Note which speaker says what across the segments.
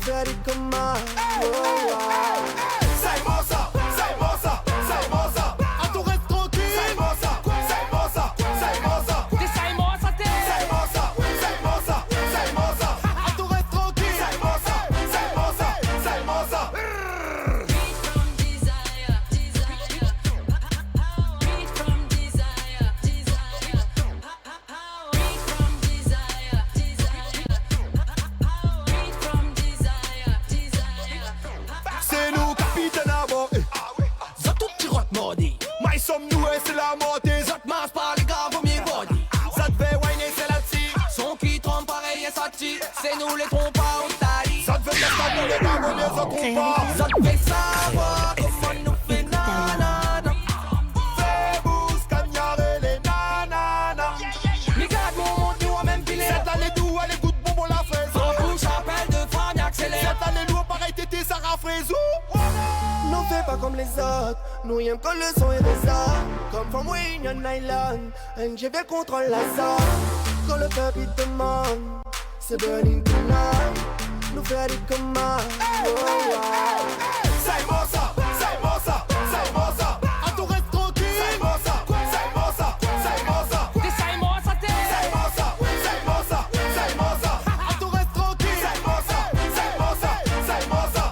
Speaker 1: fertig gemacht. Oh, wow. Sei Mossa, sei Mossa, sei Mossa. Ah, du restes tranquille. Sei Mossa, sei Mossa, sei Mossa.
Speaker 2: Sei Mossa,
Speaker 1: sei Mossa, sei Mossa, sei Mossa. Ah, du restes tranquille. Sei Mossa, sei Mossa, sei Mossa. C'est nous, capitaine à bord. Ça tout petit rote mordi. Mais sommes-nous et c'est la montée. Ça te masse par les gars, vaut mieux body. Ça te fait whiner, c'est là-dessus. Son qui trompe pareil et ça tire. C'est nous les trompes pas au tali. Ça te fait faire ça, nous les gars, les autres trompe pas. Ça te fait savoir comment nous fait nanana. Fais bousse, cagnard et les nanana. Les gars, mon monde, nous a même filé. Cette année, d'où elle écoute bonbon la fraise. En bouche, appel de femme, accélère. Cette année, nous, pareil, tété, ça rafraise. N'en fais pas comme les autres, nous y'aime quand le son est réserve. Comme from Wayne Island, NGV contrôle la zone. Quand le baby demande, c'est burning tonight. Nous faire des commandes, oh wow. C'est Mossa, c'est Mossa, c'est Mossa. Ah, tout reste tranquille. C'est Mossa, c'est Mossa, c'est Mossa.
Speaker 2: Sei Mossa,
Speaker 1: C'est Mossa, c'est Mossa, c'est Mossa. Ah, tout reste tranquille. C'est Mossa, c'est Mossa, c'est Mossa.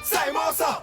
Speaker 1: Say Mossa.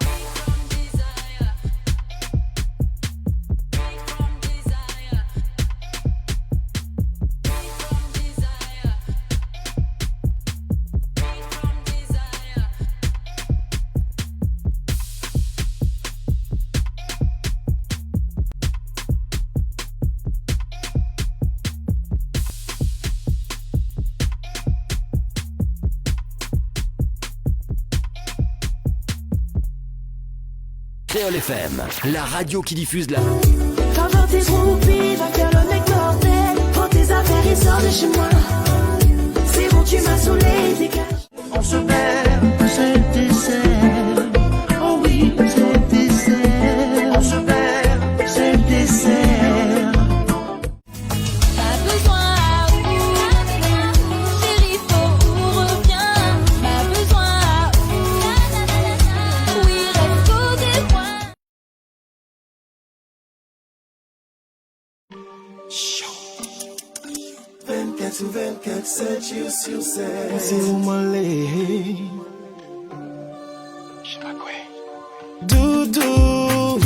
Speaker 3: Créole FM, la radio qui diffuse la...
Speaker 4: Va voir tes groupies, va faire le mec mortel. Prends tes affaires et sors de chez moi. C'est bon, tu m'as saoulé, dégage.
Speaker 1: On se perd, c'est le dessert. Oh oui, c'est le dessert. On se perd, c'est le dessert.
Speaker 4: Pas besoin, chérie, faut ou reviens. Pas besoin, oui, reste au débois.
Speaker 1: 24 sur 24, 7 jours sur 7. C'est où m'aller? Je sais pas quoi. Doudou,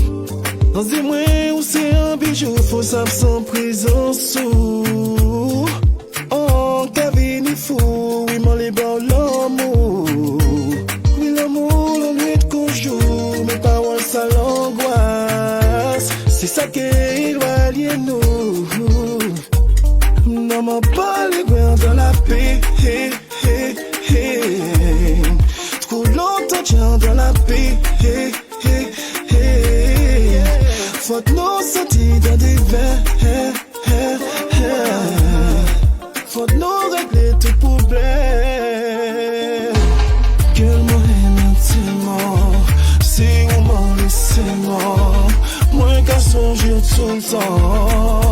Speaker 1: dis-moi où c'est un bijou, faut savoir sans prison sous. Oh, Kevin, il faut, oui, m'en les bas l'amour. Oui, l'amour, la nuit qu'on joue, mes paroles, ça l'angoisse. C'est ça qu'il va lier nous. Non, m'en pas les gouins dans la paix. Trop longtemps, tiens dans la paix. Faut que nous sortir dans des verres. Faut que nous régler tout problème. Que moi aime intimement. Si on m'en laisse moi. Moins qu'à songer tout le temps.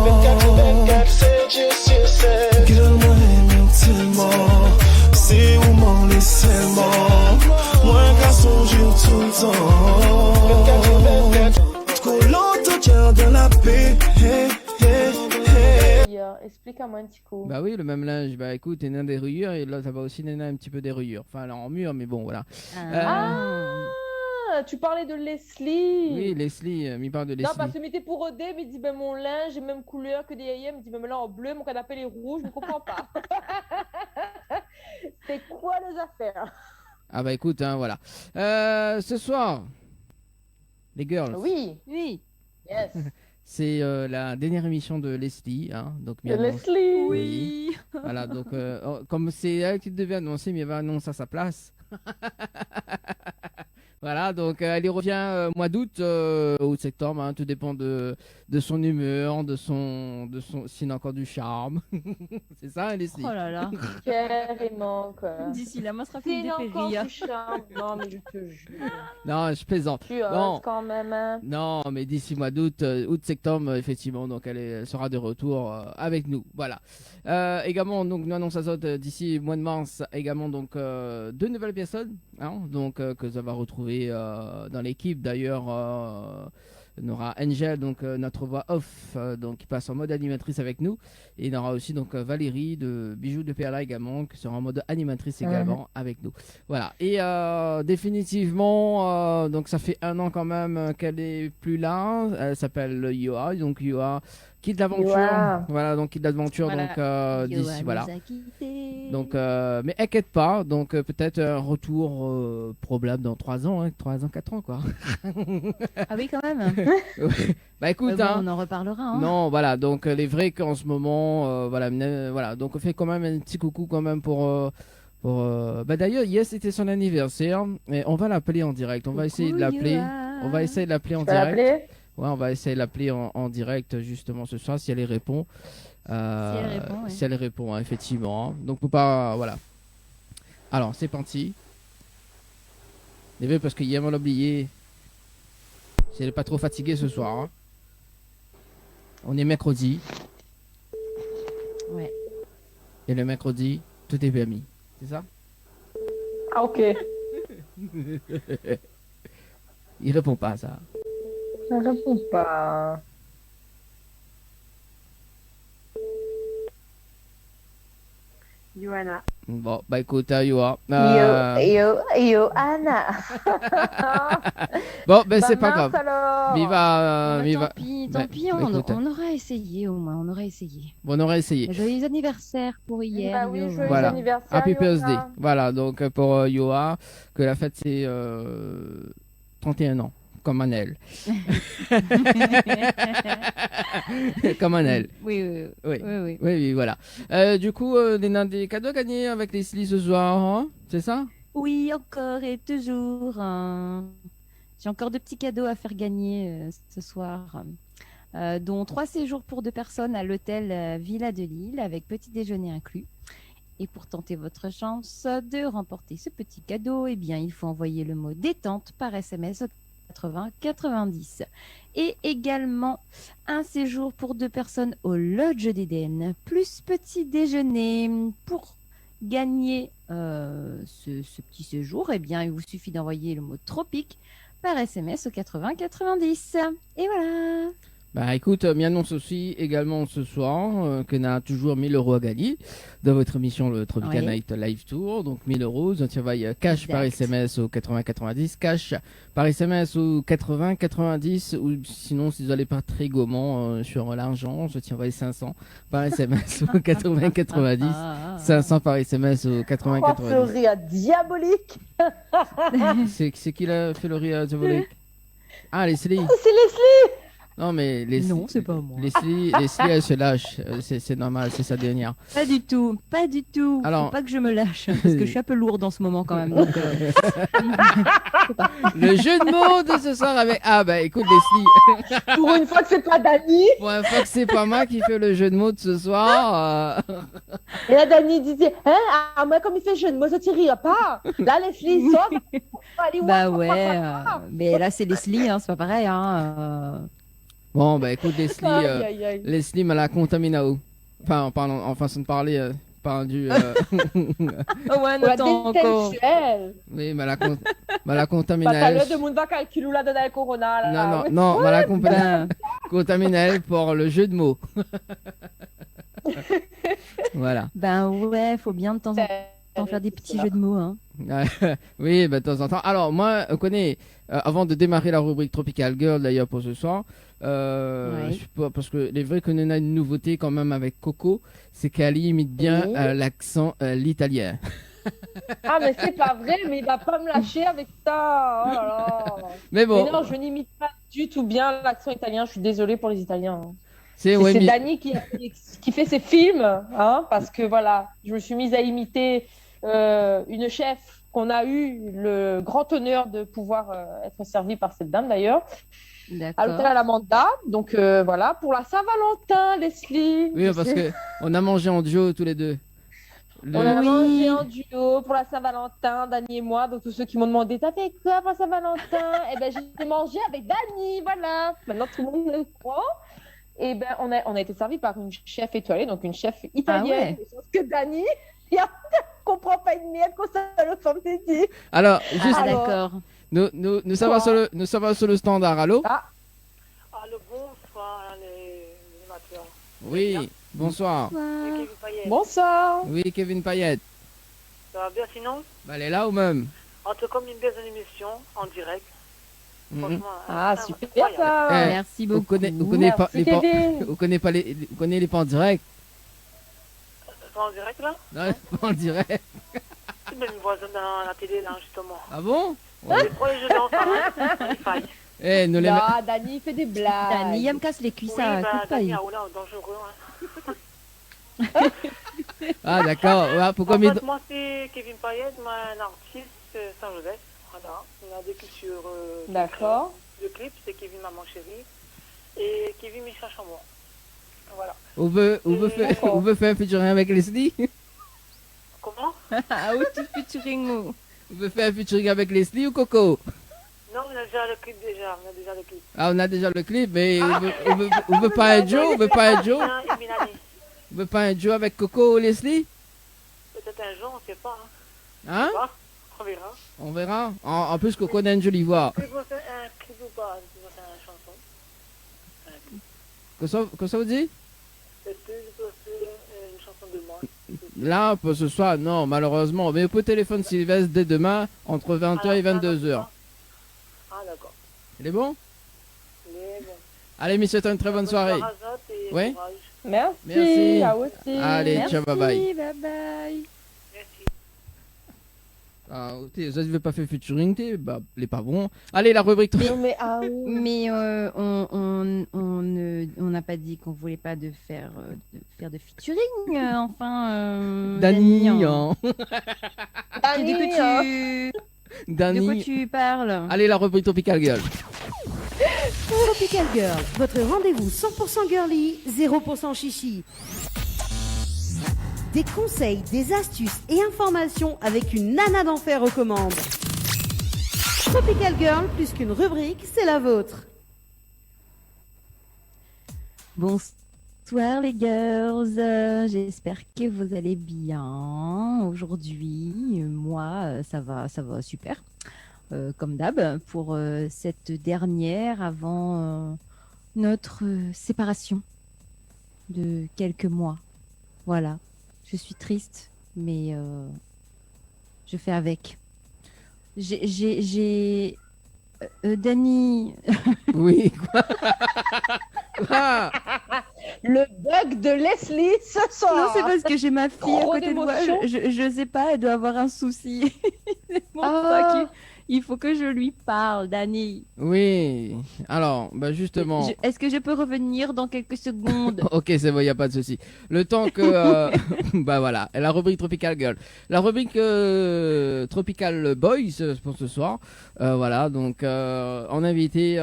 Speaker 1: 24, 7 jours sur 7. Que moi aime intimement. Si on m'en laisse moi. Moins qu'à songer tout le temps. 24, trop longtemps, tiens dans la paix.
Speaker 5: Explique-moi un petit coup.
Speaker 6: Bah oui, le même linge, bah écoute, il y en a des rayures et là ça va aussi donner un petit peu des rayures. Enfin, alors en mur, mais bon, voilà.
Speaker 5: Tu parlais de Leslie.
Speaker 6: Oui, Leslie, il parle de Leslie.
Speaker 5: Non, parce que m'était pour Odé, mais il dit ben mon linge est même couleur que des yéyés, il dit ben là en bleu, mon canapé est rouge, je ne comprends pas. C'est quoi les affaires?
Speaker 6: Ah bah écoute, hein, voilà. Ce soir, les girls.
Speaker 5: Oui. Oui. Yes.
Speaker 6: C'est la dernière émission de Leslie, hein, donc
Speaker 5: Leslie.
Speaker 6: Oui. Voilà, donc comme c'est elle qui devait annoncer, mais elle va annoncer à sa place. Voilà, donc elle y revient mois d'août, août-septembre, hein, tout dépend de son humeur, de son s'il a encore du charme. C'est ça, Leslie?
Speaker 2: Oh là là.
Speaker 5: Carrément, quoi.
Speaker 2: D'ici là, moi, ce sera
Speaker 5: C'est
Speaker 2: plus
Speaker 5: encore
Speaker 2: des
Speaker 5: du charme. Non, mais je te jure.
Speaker 6: Non, je plaisante.
Speaker 5: Tu oses
Speaker 6: Non.
Speaker 5: quand même, hein.
Speaker 6: Non, mais d'ici mois d'août, août-septembre, effectivement, donc elle sera de retour avec nous. Voilà. Également, donc nous annonce d'ici mois de mars, également donc 2 nouvelles personnes, hein, donc que ça va retrouver dans l'équipe. D'ailleurs, on aura Angel, donc notre voix off, donc qui passe en mode animatrice avec nous, et il y aura aussi donc Valérie de Bijoux de Perla également, qui sera en mode animatrice également avec nous. Voilà. Et définitivement, donc ça fait 1 an quand même qu'elle est plus là. Elle s'appelle Yoa, donc Yoa quitte l'aventure.
Speaker 5: Yoa.
Speaker 6: Voilà, donc quitte l'aventure.
Speaker 2: Voilà.
Speaker 6: Donc d'ici
Speaker 2: Yoann
Speaker 6: voilà.
Speaker 2: nous a quittés.
Speaker 6: Donc, mais inquiète pas, donc peut-être un retour probable dans 3 ans, hein, 3 ans, 4 ans quoi.
Speaker 2: Ah oui, quand même.
Speaker 6: Bah écoute,
Speaker 2: Bon,
Speaker 6: hein.
Speaker 2: on en reparlera. Hein.
Speaker 6: Non, voilà, donc les vrais qu'en ce moment, voilà, donc on fait quand même un petit coucou quand même pour bah d'ailleurs, hier c'était son anniversaire, et on va l'appeler en direct, on va essayer de l'appeler, on va essayer de l'appeler en
Speaker 5: Tu vas
Speaker 6: direct.
Speaker 5: l'appeler?
Speaker 6: Ouais, on va essayer de l'appeler en direct justement ce soir si elle y répond.
Speaker 2: Si elle répond, ouais.
Speaker 6: Si elle répond, hein, effectivement. Donc faut pas, voilà. Alors c'est parti. Désolé parce que hier on l'a oublié. Si elle est pas trop fatiguée ce soir. Hein. On est mercredi.
Speaker 2: Ouais.
Speaker 6: Et le mercredi, tout est permis. C'est ça?
Speaker 5: Ah, ok.
Speaker 6: Il répond pas à ça.
Speaker 5: Ça répond pas.
Speaker 7: Johanna.
Speaker 6: Bon, bah écoute, Yoa.
Speaker 5: Yo, Anna.
Speaker 6: Bon, ben
Speaker 5: Ça
Speaker 6: c'est pas
Speaker 5: marche,
Speaker 6: grave.
Speaker 5: alors.
Speaker 6: Mais il va,
Speaker 2: Bah,
Speaker 6: il
Speaker 2: tant
Speaker 6: va.
Speaker 2: pis,
Speaker 6: Bah,
Speaker 2: tant pis,
Speaker 6: bah, écoute.
Speaker 2: on aura essayé au moins, on aura essayé.
Speaker 6: Bon, on aurait essayé.
Speaker 2: Joyeux anniversaire pour hier.
Speaker 5: Bah oui,
Speaker 2: Yo.
Speaker 5: joyeux
Speaker 6: Voilà.
Speaker 5: anniversaire.
Speaker 6: Happy
Speaker 5: Yoanna.
Speaker 6: birthday. Voilà, donc pour Yoa, que la fête c'est 31 ans, comme Anel. Comme Anel.
Speaker 2: Oui, oui,
Speaker 6: Oui.
Speaker 2: oui, oui.
Speaker 6: Oui, oui, voilà. Du coup, on a des cadeaux à gagner avec Leslie ce soir, hein, c'est ça?
Speaker 2: Oui, encore et toujours. J'ai encore 2 petits cadeaux à faire gagner ce soir, dont 3 séjours pour 2 personnes à l'hôtel Villa de Lille avec petit déjeuner inclus. Et pour tenter votre chance de remporter ce petit cadeau, eh bien, il faut envoyer le mot détente par SMS au 80 90. Et également un séjour pour 2 personnes au Lodge d'Éden, plus petit déjeuner. Pour gagner ce petit séjour, eh bien, il vous suffit d'envoyer le mot tropique par SMS au 80 90. Et voilà.
Speaker 6: Bah écoute, m'annonce aussi également ce soir qu'on a toujours 1000 € à gagner dans votre émission le Tropical
Speaker 2: Oui.
Speaker 6: Night Live Tour. Donc 1000 €, on travaille cash par
Speaker 2: Exact.
Speaker 6: SMS au 80 90, cash par SMS au 80 90, ou sinon si vous n'allez pas très gourmand sur l'argent, je tiens 500 par SMS au 80 90, 500 par SMS au 80
Speaker 5: Oh, ce
Speaker 6: 90.
Speaker 5: rire diabolique.
Speaker 6: C'est qui l'a fait le rire diabolique? Ah, Leslie.
Speaker 5: C'est Leslie.
Speaker 6: Non mais Leslie.
Speaker 2: Non, c'est pas moi.
Speaker 6: Leslie, elle se lâche, c'est normal, c'est sa dernière.
Speaker 2: Pas du tout, pas du tout.
Speaker 6: Alors-
Speaker 2: Faut pas que je me lâche, parce que je suis un peu lourde en ce moment quand même. Donc,
Speaker 6: Le jeu de mots de ce soir avec... Ah bah écoute Leslie,
Speaker 5: Pour une fois que c'est pas Dani.
Speaker 6: pour une fois que c'est pas moi qui fait le jeu de mots de ce soir,
Speaker 5: Et là, Dani disait, hein, moi, comme il fait jeu de mots, ça ne rire pas. Là, Leslie sort. Allez,
Speaker 2: bah ouais, mais là c'est Leslie, hein, c'est pas pareil. Hein,
Speaker 6: Bon bah écoute Leslie,
Speaker 5: Aïe, aïe, aïe.
Speaker 6: Leslie me l'a contaminé. Enfin, pardon, en façon de parler, par du...
Speaker 2: Oh ouais,
Speaker 5: La
Speaker 2: attends encore.
Speaker 5: détentielle.
Speaker 6: Oui, me l'a contaminé.
Speaker 5: Pas le de monde va calculer là dans le corona. Là,
Speaker 6: Non, non,
Speaker 5: ouais.
Speaker 6: non, me l'a
Speaker 2: Ben,
Speaker 6: contaminé pour le jeu de mots. Voilà.
Speaker 2: ben ouais, faut bien de temps en temps faire des petits jeux de mots. Hein.
Speaker 6: Oui, bah, de temps en temps. Alors, moi, on connaît, avant de démarrer la rubrique Tropical Girl, d'ailleurs, pour ce soir,
Speaker 2: Ouais.
Speaker 6: je sais pas, parce que les vrais qu'on a une nouveauté quand même avec Coco, c'est qu'elle imite bien
Speaker 5: Oui.
Speaker 6: l'accent l'italien.
Speaker 5: Ah, mais c'est pas vrai, mais il va pas me lâcher avec ça. Oh là là.
Speaker 6: Mais bon,
Speaker 5: Mais non, je n'imite pas du tout bien l'accent italien. Je suis désolée pour les Italiens. Hein.
Speaker 6: c'est ouais,
Speaker 5: C'est
Speaker 6: mais-
Speaker 5: Dani qui fait ses films, hein, parce que voilà, je me suis mise à imiter une chef qu'on a eu le grand honneur de pouvoir être servi par cette dame d'ailleurs, à l'hôtel
Speaker 2: D'accord.
Speaker 5: Alamanda. Donc voilà, pour la Saint-Valentin, Leslie.
Speaker 6: Oui, parce que on a mangé en duo tous les deux. Le-
Speaker 5: On a
Speaker 2: Oui.
Speaker 5: mangé en duo pour la Saint-Valentin, Dani et moi. Donc tous ceux qui m'ont demandé, t'as fait quoi pour la Saint-Valentin? Eh ben j'ai mangé avec Dani, voilà. Maintenant tout le monde le croit. Et ben on a été servi par une chef étoilée, donc une chef italienne.
Speaker 2: ouais.
Speaker 5: Sauf que Dani, il comprend pas une miette qu'on le fantasy.
Speaker 6: Alors, juste,
Speaker 2: Ah,
Speaker 5: Alors-
Speaker 2: d'accord.
Speaker 6: nous sommes sur le standard. Allô?
Speaker 7: Allô, bonsoir les animateurs.
Speaker 6: Oui, bonsoir.
Speaker 7: C'est Kevin Payet.
Speaker 5: Bonsoir.
Speaker 6: Oui, Kevin Payet.
Speaker 7: Ça va bien sinon?
Speaker 6: Bah, elle est là ou même?
Speaker 7: En tout cas, une belle émission en direct.
Speaker 6: Mhm.
Speaker 7: Franchement,
Speaker 5: Ah, super
Speaker 7: incroyable.
Speaker 5: ça.
Speaker 6: Eh,
Speaker 2: Merci beaucoup.
Speaker 6: Vous connaissez pas
Speaker 5: Merci
Speaker 6: les pas,
Speaker 5: Kevin.
Speaker 6: vous connaissez les pas en direct?
Speaker 7: C'est en direct là?
Speaker 6: Non, pas en direct.
Speaker 7: C'est même une voisine dans la télé là, justement.
Speaker 6: Ah bon?
Speaker 7: Les premiers jeux d'enfants, hein, il faille.
Speaker 6: Eh, nous les.
Speaker 5: Ah, Dani fait des blagues.
Speaker 2: Dani, il me casse les cuisses,
Speaker 7: Oui,
Speaker 2: ça.
Speaker 7: bah,
Speaker 2: Écoute pas,
Speaker 7: Dani
Speaker 2: il-
Speaker 7: Aoula, dangereux. Hein.
Speaker 6: Ah, d'accord. Ouais, pourquoi
Speaker 7: En
Speaker 6: mais...
Speaker 7: fait, moi, c'est Kevin Payet, moi, un artiste Saint-Joseph. Voilà, on a des clips sur.
Speaker 5: D'accord.
Speaker 7: Le clip, c'est Kevin Maman Chérie et Kevin Michel Chambon. Voilà.
Speaker 6: On veut faire un featuring avec Leslie?
Speaker 7: Comment?
Speaker 2: Ah, où tu featuring où?
Speaker 6: On veut faire un featuring avec Leslie ou Coco?
Speaker 7: Non, on a déjà le clip déjà. On a déjà le clip.
Speaker 6: Ah, on a déjà le clip, mais on veut pas un Joe? On veut pas un Joe?
Speaker 7: Bien, et Mélanie.
Speaker 6: On veut pas un Joe avec Coco ou Leslie?
Speaker 7: Peut-être un jour, on sait pas. Hein.
Speaker 6: Hein?
Speaker 7: On verra.
Speaker 6: On verra. En plus, Coco n'a une jolie voix.
Speaker 7: Tu veux faire un clip ou pas? Tu veux faire une chanson?
Speaker 6: Que ça vous dit?
Speaker 7: Est-ce que je peux faire une chanson de moi?
Speaker 6: Là, pour ce soir, non, malheureusement. Mais au téléphone Sylvestre dès demain, entre 20h et 22h.
Speaker 7: Ah, d'accord.
Speaker 6: Il est bon?
Speaker 7: Mais bon.
Speaker 6: Allez, monsieur, t'as une très bonne soirée. Ouais.
Speaker 5: Merci.
Speaker 6: Merci.
Speaker 5: À vous aussi.
Speaker 6: Allez, ciao, bye bye.
Speaker 2: Merci, bye bye.
Speaker 7: Merci.
Speaker 6: Ah, ça, je vais pas faire featuring, bah, il est pas bon. Allez, la rubrique
Speaker 5: Non, mais ah oui.
Speaker 2: Mais on n'a pas dit qu'on voulait pas de faire de featuring, enfin.
Speaker 6: Dani,
Speaker 2: hein.
Speaker 6: hein.
Speaker 5: Dani,
Speaker 2: De quoi
Speaker 6: Dani.
Speaker 2: tu parles?
Speaker 6: Allez, la rubrique Tropical Girl.
Speaker 8: Tropical Girl, votre rendez-vous 100% girly, 0% chichi. Des conseils, des astuces et informations avec une nana d'enfer aux commandes. Tropical Girl, plus qu'une rubrique, c'est la vôtre.
Speaker 2: Bonsoir les girls, j'espère que vous allez bien aujourd'hui. Moi, ça va super. Comme d'hab, pour cette dernière avant notre séparation de quelques mois. Voilà, je suis triste, mais je fais avec. J'ai Dani,
Speaker 6: Oui, quoi? Quoi?
Speaker 5: le bug de Leslie ce soir.
Speaker 2: non, c'est parce que j'ai ma fille à
Speaker 5: Trop
Speaker 2: côté de moi.
Speaker 5: d'émotions.
Speaker 2: Je sais pas, elle doit avoir un souci. C'est pour ça qu'il faut que je lui parle, Dani.
Speaker 6: Oui. Alors, bah justement.
Speaker 2: Est-ce que je peux revenir dans quelques secondes?
Speaker 6: Ok, c'est bon, il n'y a pas de souci. Le temps que... bah voilà, la rubrique Tropical Girl. La rubrique Tropical Boys pour ce soir. Voilà, donc on a invité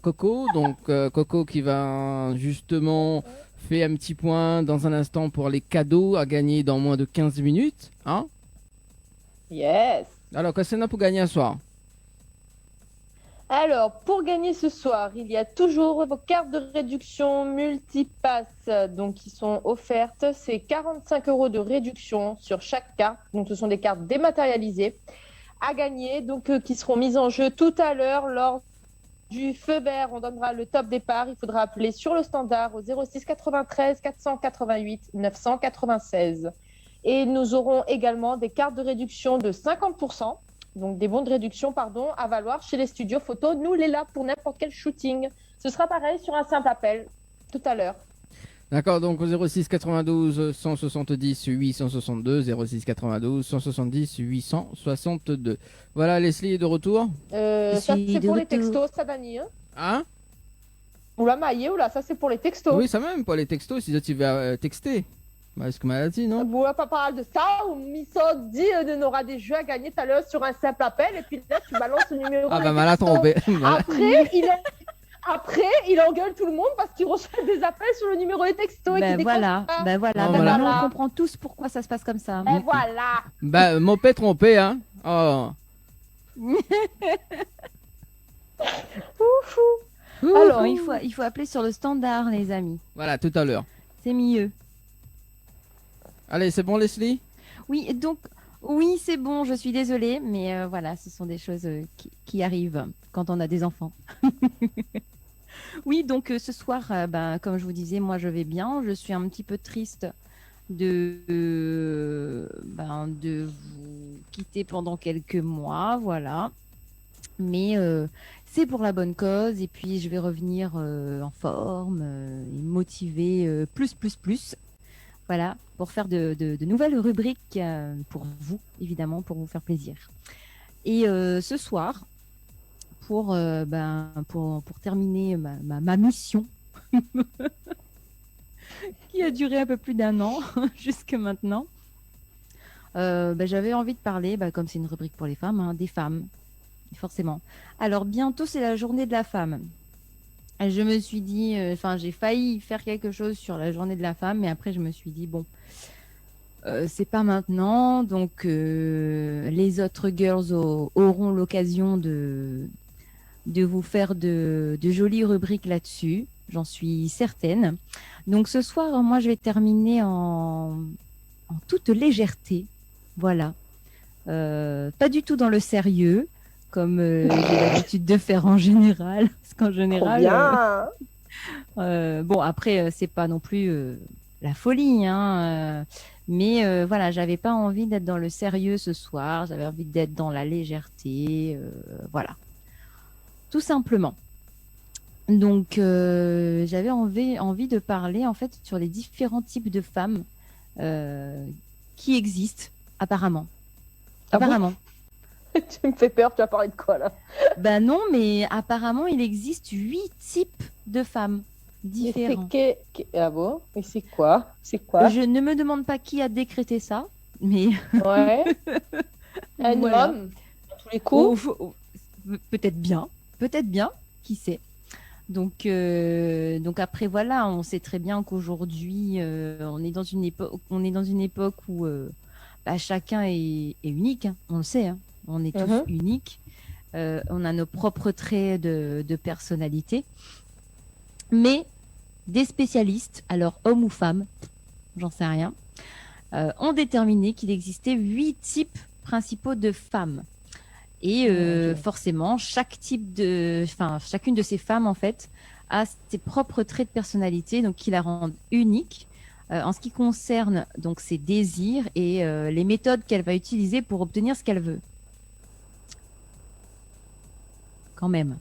Speaker 6: Coco. Donc Coco qui va justement faire un petit point dans un instant pour les cadeaux à gagner dans moins de 15 minutes. Hein?
Speaker 5: Yes.
Speaker 6: Alors, qu'est-ce qu'on a pour gagner ce soir?
Speaker 5: Alors, pour gagner ce soir, il y a toujours vos cartes de réduction multipass, donc qui sont offertes. C'est 45 € de réduction sur chaque carte. Donc, ce sont des cartes dématérialisées à gagner, donc qui seront mises en jeu tout à l'heure lors du feu vert. On donnera le top départ. Il faudra appeler sur le standard au 06 93 488 996. Et nous aurons également des cartes de réduction de 50%. Donc des bons de réduction, à valoir chez les studios photo. Nous, les là pour n'importe quel shooting. Ce sera pareil sur un simple appel tout à l'heure.
Speaker 6: D'accord, donc au 06 92 170 862, 06 92 170 862. Voilà, Leslie est de retour.
Speaker 5: Ça,
Speaker 2: suis
Speaker 5: c'est
Speaker 2: de
Speaker 5: pour les
Speaker 2: retour.
Speaker 5: textos, ça, Dani. Hein
Speaker 6: Hein?
Speaker 5: Oula, maillé, oula, ça, c'est pour les textos.
Speaker 6: Oui, ça même, pas les textos, si tu vas texter. Bah, c'est maladie, non?
Speaker 5: On va pas parler de ça. Ou Misso dit on aura des jeux à gagner tout à l'heure sur un simple appel. Et puis là, tu balances le numéro.
Speaker 6: Ah,
Speaker 5: de
Speaker 6: bah, mal à tomber.
Speaker 5: Après, il engueule tout le monde parce qu'il reçoit des appels sur le numéro de texto. Et
Speaker 2: Ben
Speaker 5: qu'il
Speaker 2: voilà,
Speaker 5: décroche pas.
Speaker 2: ben voilà.
Speaker 6: Oh,
Speaker 2: Ben
Speaker 6: voilà.
Speaker 2: maintenant, on comprend tous pourquoi ça se passe comme ça.
Speaker 5: Et voilà.
Speaker 6: Bah, mopé trompé, hein. Oh.
Speaker 5: Alors,
Speaker 2: Il faut appeler sur le standard, les amis.
Speaker 6: Voilà, tout à l'heure.
Speaker 2: C'est mieux.
Speaker 6: Allez, c'est bon, Leslie?
Speaker 2: Oui, donc, oui, c'est bon, je suis désolée, mais voilà, ce sont des choses qui arrivent quand on a des enfants. Oui, donc ce soir, ben, comme je vous disais, moi je vais bien. Je suis un petit peu triste de vous quitter pendant quelques mois, voilà. Mais c'est pour la bonne cause et puis je vais revenir en forme et motivée plus. Voilà, pour faire de nouvelles rubriques pour vous, évidemment, pour vous faire plaisir. Et ce soir, pour terminer ma mission, qui a duré un peu plus d'1 an jusque maintenant, j'avais envie de parler, comme c'est une rubrique pour les femmes, hein, des femmes, forcément. Alors, bientôt, c'est la journée de la femme. Je me suis dit, j'ai failli faire quelque chose sur la journée de la femme, mais après, je me suis dit, bon, c'est pas maintenant, donc les autres girls auront l'occasion de vous faire de jolies rubriques là-dessus, j'en suis certaine. Donc ce soir, moi, je vais terminer en toute légèreté, voilà. Pas du tout dans le sérieux, comme j'ai l'habitude de faire en général, parce qu'en général... bon, après, c'est pas non plus la folie, hein, mais voilà, j'avais pas envie d'être dans le sérieux ce soir, j'avais envie d'être dans la légèreté, voilà. Tout simplement. Donc, j'avais envie de parler, en fait, sur les différents types de femmes qui existent, apparemment.
Speaker 5: Ah bon?
Speaker 2: Apparemment.
Speaker 5: Tu me fais peur, tu vas parler de quoi là?
Speaker 2: Ben non, mais apparemment, il existe 8 types de femmes différents.
Speaker 5: Ah bon? Et c'est quoi? C'est quoi?
Speaker 2: Je ne me demande pas qui a décrété ça, mais...
Speaker 5: Ouais. Un
Speaker 2: Voilà.
Speaker 5: homme, à tous les coups.
Speaker 2: Peut-être bien, qui sait. Donc après, voilà, on sait très bien qu'aujourd'hui, on est dans une époque où chacun est unique, hein, on le sait, hein. On est tous uniques, on a nos propres traits de personnalité, mais des spécialistes, alors hommes ou femmes, j'en sais rien, ont déterminé qu'il existait 8 types principaux de femmes. Et forcément, chacune de ces femmes, en fait, a ses propres traits de personnalité, donc qui la rendent unique en ce qui concerne donc ses désirs et les méthodes qu'elle va utiliser pour obtenir ce qu'elle veut. Quand même.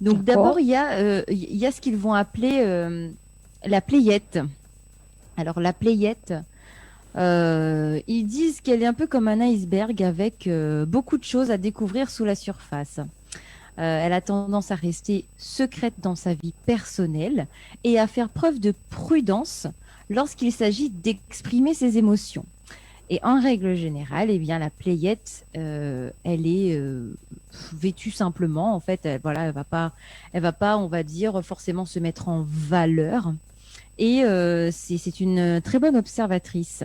Speaker 2: Donc d'abord, il y a ce qu'ils vont appeler la pléiette. Alors la pléiette, ils disent qu'elle est un peu comme un iceberg avec beaucoup de choses à découvrir sous la surface. Elle a tendance à rester secrète dans sa vie personnelle et à faire preuve de prudence lorsqu'il s'agit d'exprimer ses émotions. Et en règle générale, eh bien, la pléiette, elle est vêtue simplement. En fait, elle va pas, on va dire, forcément se mettre en valeur. Et c'est une très bonne observatrice.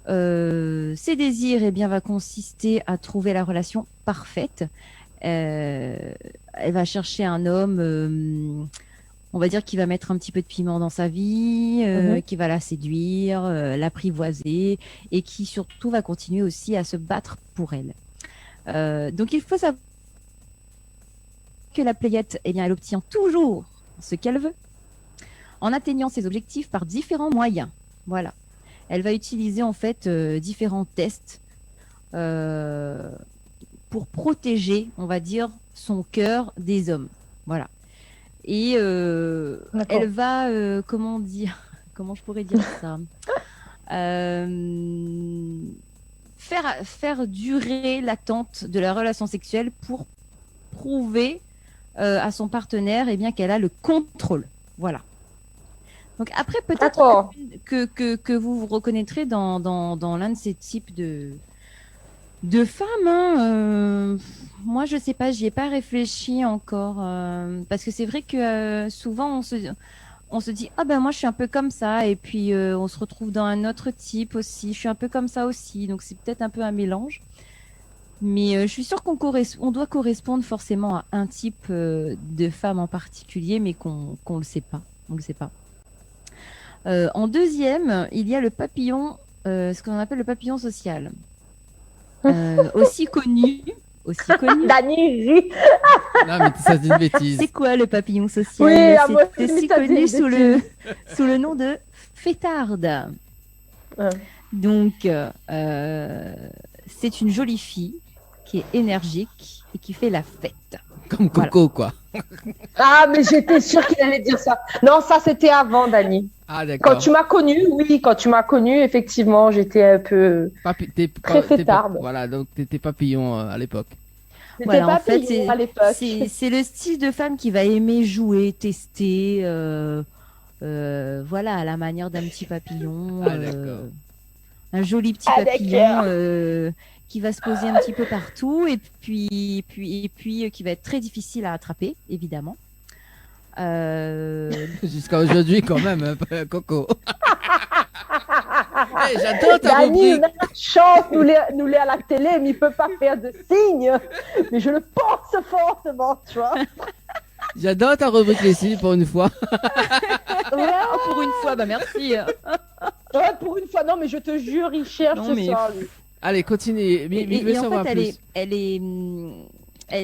Speaker 2: Ses désirs, eh bien, va consister à trouver la relation parfaite. Elle va chercher un homme, on va dire, qui va mettre un petit peu de piment dans sa vie, qui va la séduire, l'apprivoiser, et qui surtout va continuer aussi à se battre pour elle. Donc il faut savoir que la pléiette, eh bien, elle obtient toujours ce qu'elle veut, en atteignant ses objectifs par différents moyens. Voilà. Elle va utiliser en fait différents tests pour protéger, on va dire, son cœur des hommes. Voilà. Et elle va, comment je pourrais dire ça, faire durer l'attente de la relation sexuelle pour prouver à son partenaire, eh bien, qu'elle a le contrôle. Voilà. Donc après, peut-être
Speaker 5: D'accord.
Speaker 2: que vous vous reconnaîtrez dans l'un de ces types de femmes. Hein. Moi, je sais pas, j'y ai pas réfléchi encore. Parce que c'est vrai que souvent, on se dit, ah ben moi, je suis un peu comme ça. Et puis, on se retrouve dans un autre type aussi. Je suis un peu comme ça aussi. Donc, c'est peut-être un peu un mélange. Mais je suis sûre on doit correspondre forcément à un type de femme en particulier, mais qu'on le sait pas. On le sait pas. En deuxième, il y a le papillon, ce qu'on appelle le papillon social. Aussi connu.
Speaker 5: Dani rit.
Speaker 6: Non, mais ça, c'est une bêtise.
Speaker 2: C'est quoi le papillon social?
Speaker 5: Oui, à moi
Speaker 2: C'est
Speaker 5: aussi,
Speaker 2: aussi
Speaker 5: ça dit
Speaker 2: connu
Speaker 5: une
Speaker 2: sous le nom de fêtarde.
Speaker 5: Ouais.
Speaker 2: Donc, c'est une jolie fille qui est énergique et qui fait la fête.
Speaker 6: Comme Coco, quoi.
Speaker 5: Ah, mais j'étais sûre qu'il allait dire ça. Non, ça, c'était avant, Dani.
Speaker 6: Ah, d'accord.
Speaker 5: Quand tu m'as connue, oui, quand tu m'as connue, effectivement, j'étais un peu très fêtarde.
Speaker 6: Voilà, donc t'étais papillon à l'époque.
Speaker 5: J'étais
Speaker 2: Voilà, en fait,
Speaker 5: papillon à l'époque.
Speaker 2: c'est le style de femme qui va aimer jouer, tester, voilà, à la manière d'un petit papillon.
Speaker 6: Ah, d'accord.
Speaker 2: Un joli petit
Speaker 5: Ah,
Speaker 2: papillon qui va se poser un petit peu partout et puis qui va être très difficile à attraper, évidemment.
Speaker 6: Jusqu'à aujourd'hui, quand même, un peu, Coco. Hey, j'adore ta
Speaker 5: Dani,
Speaker 6: rubrique.
Speaker 5: il a la chance, nous l'est à la télé, mais il peut pas faire de signes. Mais je le pense fortement, tu vois.
Speaker 6: J'adore ta rubrique, Leslie, pour une fois.
Speaker 5: Ouais,
Speaker 2: Oh, pour une fois, bah merci.
Speaker 5: ouais, pour une fois, non, mais je te jure, il cherche
Speaker 2: Non,
Speaker 5: ce
Speaker 2: mais-
Speaker 5: soir, lui.
Speaker 6: Allez, continue. Mais je veux
Speaker 2: Et en
Speaker 6: savoir
Speaker 2: fait,
Speaker 6: plus.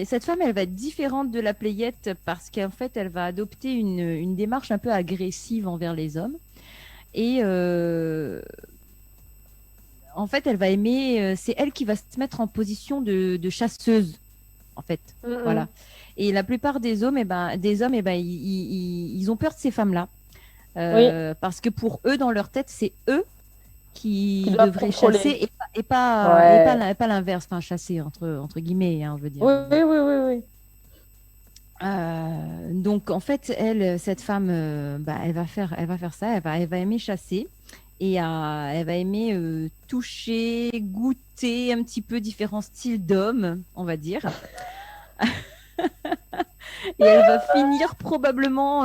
Speaker 2: cette femme, elle va être différente de la playette parce qu'en fait, elle va adopter une démarche un peu agressive envers les hommes. Et en fait, elle va aimer. C'est elle qui va se mettre en position de chasseuse, en fait. Voilà. Et la plupart des hommes, ils ont peur de ces femmes-là. Parce que pour eux, dans leur tête, c'est eux qui
Speaker 5: doivent
Speaker 2: devraient
Speaker 5: contrôler.
Speaker 2: chasser et pas l'inverse, enfin chasser entre guillemets, hein, je veux dire.
Speaker 5: Oui.
Speaker 2: Donc en fait, cette femme, elle va faire ça, elle va aimer chasser et elle va aimer toucher, goûter un petit peu différents styles d'hommes, on va dire. Et elle va finir probablement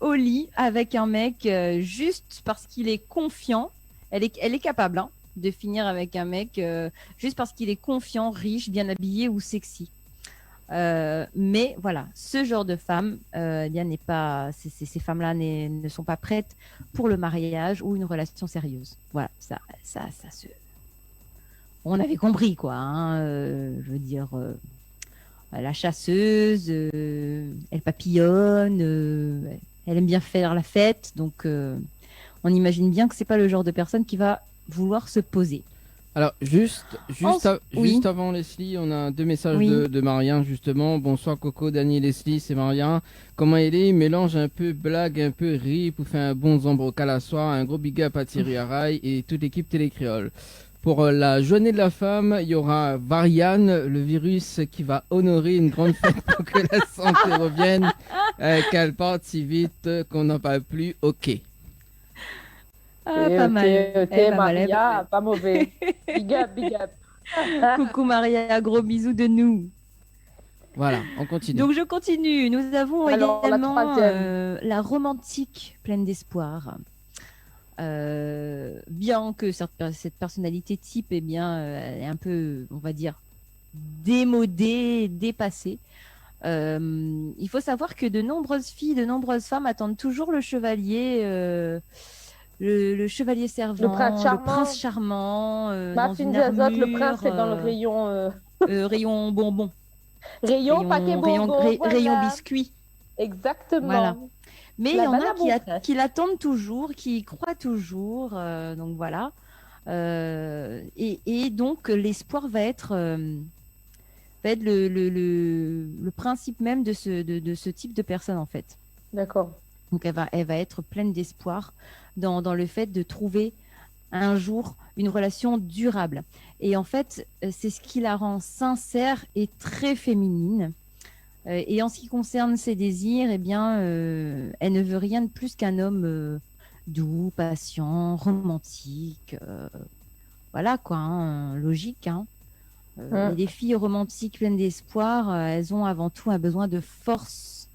Speaker 2: au lit avec un mec juste parce qu'il est confiant. Elle est capable hein, de finir avec un mec juste parce qu'il est confiant, riche, bien habillé ou sexy. Mais voilà, ce genre de femme, n'est pas, ces femmes-là ne sont pas prêtes pour le mariage ou une relation sérieuse. Voilà, ça se... On avait compris quoi. Hein, je veux dire, la chasseuse, elle papillonne, elle aime bien faire la fête, donc on imagine bien que c'est pas le genre de personne qui va vouloir se poser.
Speaker 6: Alors, juste
Speaker 2: Oui.
Speaker 6: avant Leslie, on a 2 messages
Speaker 2: Oui.
Speaker 6: de Marien, justement. Bonsoir Coco, Dani et Leslie, c'est Marien. Comment il est? Il mélange un peu blague, un peu rire pour faire un bon zambrocal à soir. Un gros big up à Thierry Araille et toute l'équipe Télécréole. Pour la journée de la femme, il y aura Variane, le virus qui va honorer une grande fête pour que la santé revienne, qu'elle parte si vite qu'on n'en parle plus. Ok.
Speaker 2: Ah, pas mal.
Speaker 5: Maria, pas mauvais. Big up.
Speaker 2: Coucou Maria, gros bisous de nous.
Speaker 6: Voilà, on continue.
Speaker 2: Donc je continue. Nous avons
Speaker 5: Alors, la
Speaker 2: également
Speaker 5: troisième.
Speaker 2: la romantique pleine d'espoir. Bien que cette personnalité type, elle est un peu, on va dire, démodée, dépassée. Il faut savoir que de nombreuses filles, de nombreuses femmes attendent toujours le chevalier. Le chevalier servant, le prince charmant,
Speaker 5: Ma
Speaker 2: dans
Speaker 5: fine
Speaker 2: une
Speaker 5: Zazotte,
Speaker 2: armure,
Speaker 5: le prince est dans le rayon.
Speaker 2: rayon bonbon,
Speaker 5: Rayon paquet bonbon.
Speaker 2: rayon
Speaker 5: voilà.
Speaker 2: biscuit.
Speaker 5: Exactement.
Speaker 2: Voilà. Mais il
Speaker 5: La
Speaker 2: y en a
Speaker 5: banane bonbon.
Speaker 2: qui l'attendent toujours, qui y croient toujours. Donc voilà. Et donc l'espoir va être le principe même de ce type de personne en fait.
Speaker 5: D'accord.
Speaker 2: Donc elle va être pleine d'espoir dans le fait de trouver un jour une relation durable. Et en fait, c'est ce qui la rend sincère et très féminine. Et en ce qui concerne ses désirs, eh bien, elle ne veut rien de plus qu'un homme doux, patient, romantique. Voilà quoi, hein, logique. Hein. Et les filles romantiques pleines d'espoir, elles ont avant tout un besoin de force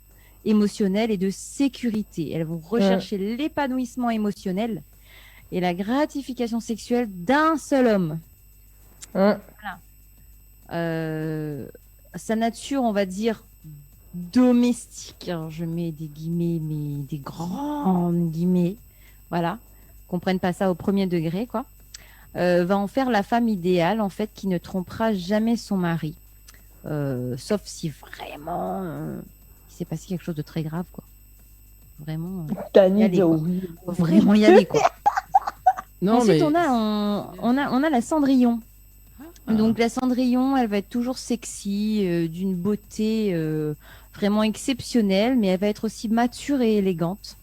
Speaker 2: émotionnelle et de sécurité. Elles vont rechercher l'épanouissement émotionnel et la gratification sexuelle d'un seul homme. Voilà. Sa nature, on va dire, domestique, alors je mets des guillemets, mais des grandes guillemets, voilà, qu'on prenne pas ça au premier degré, quoi, va en faire la femme idéale, en fait, qui ne trompera jamais son mari. Sauf si vraiment il s'est passé quelque chose de très grave, quoi. Vraiment, y aller, quoi. Vraiment y aller, quoi.
Speaker 6: Non,
Speaker 2: Ensuite,
Speaker 6: mais...
Speaker 2: on a la Cendrillon. Donc la Cendrillon, elle va être toujours sexy, d'une beauté vraiment exceptionnelle, mais elle va être aussi mature et élégante.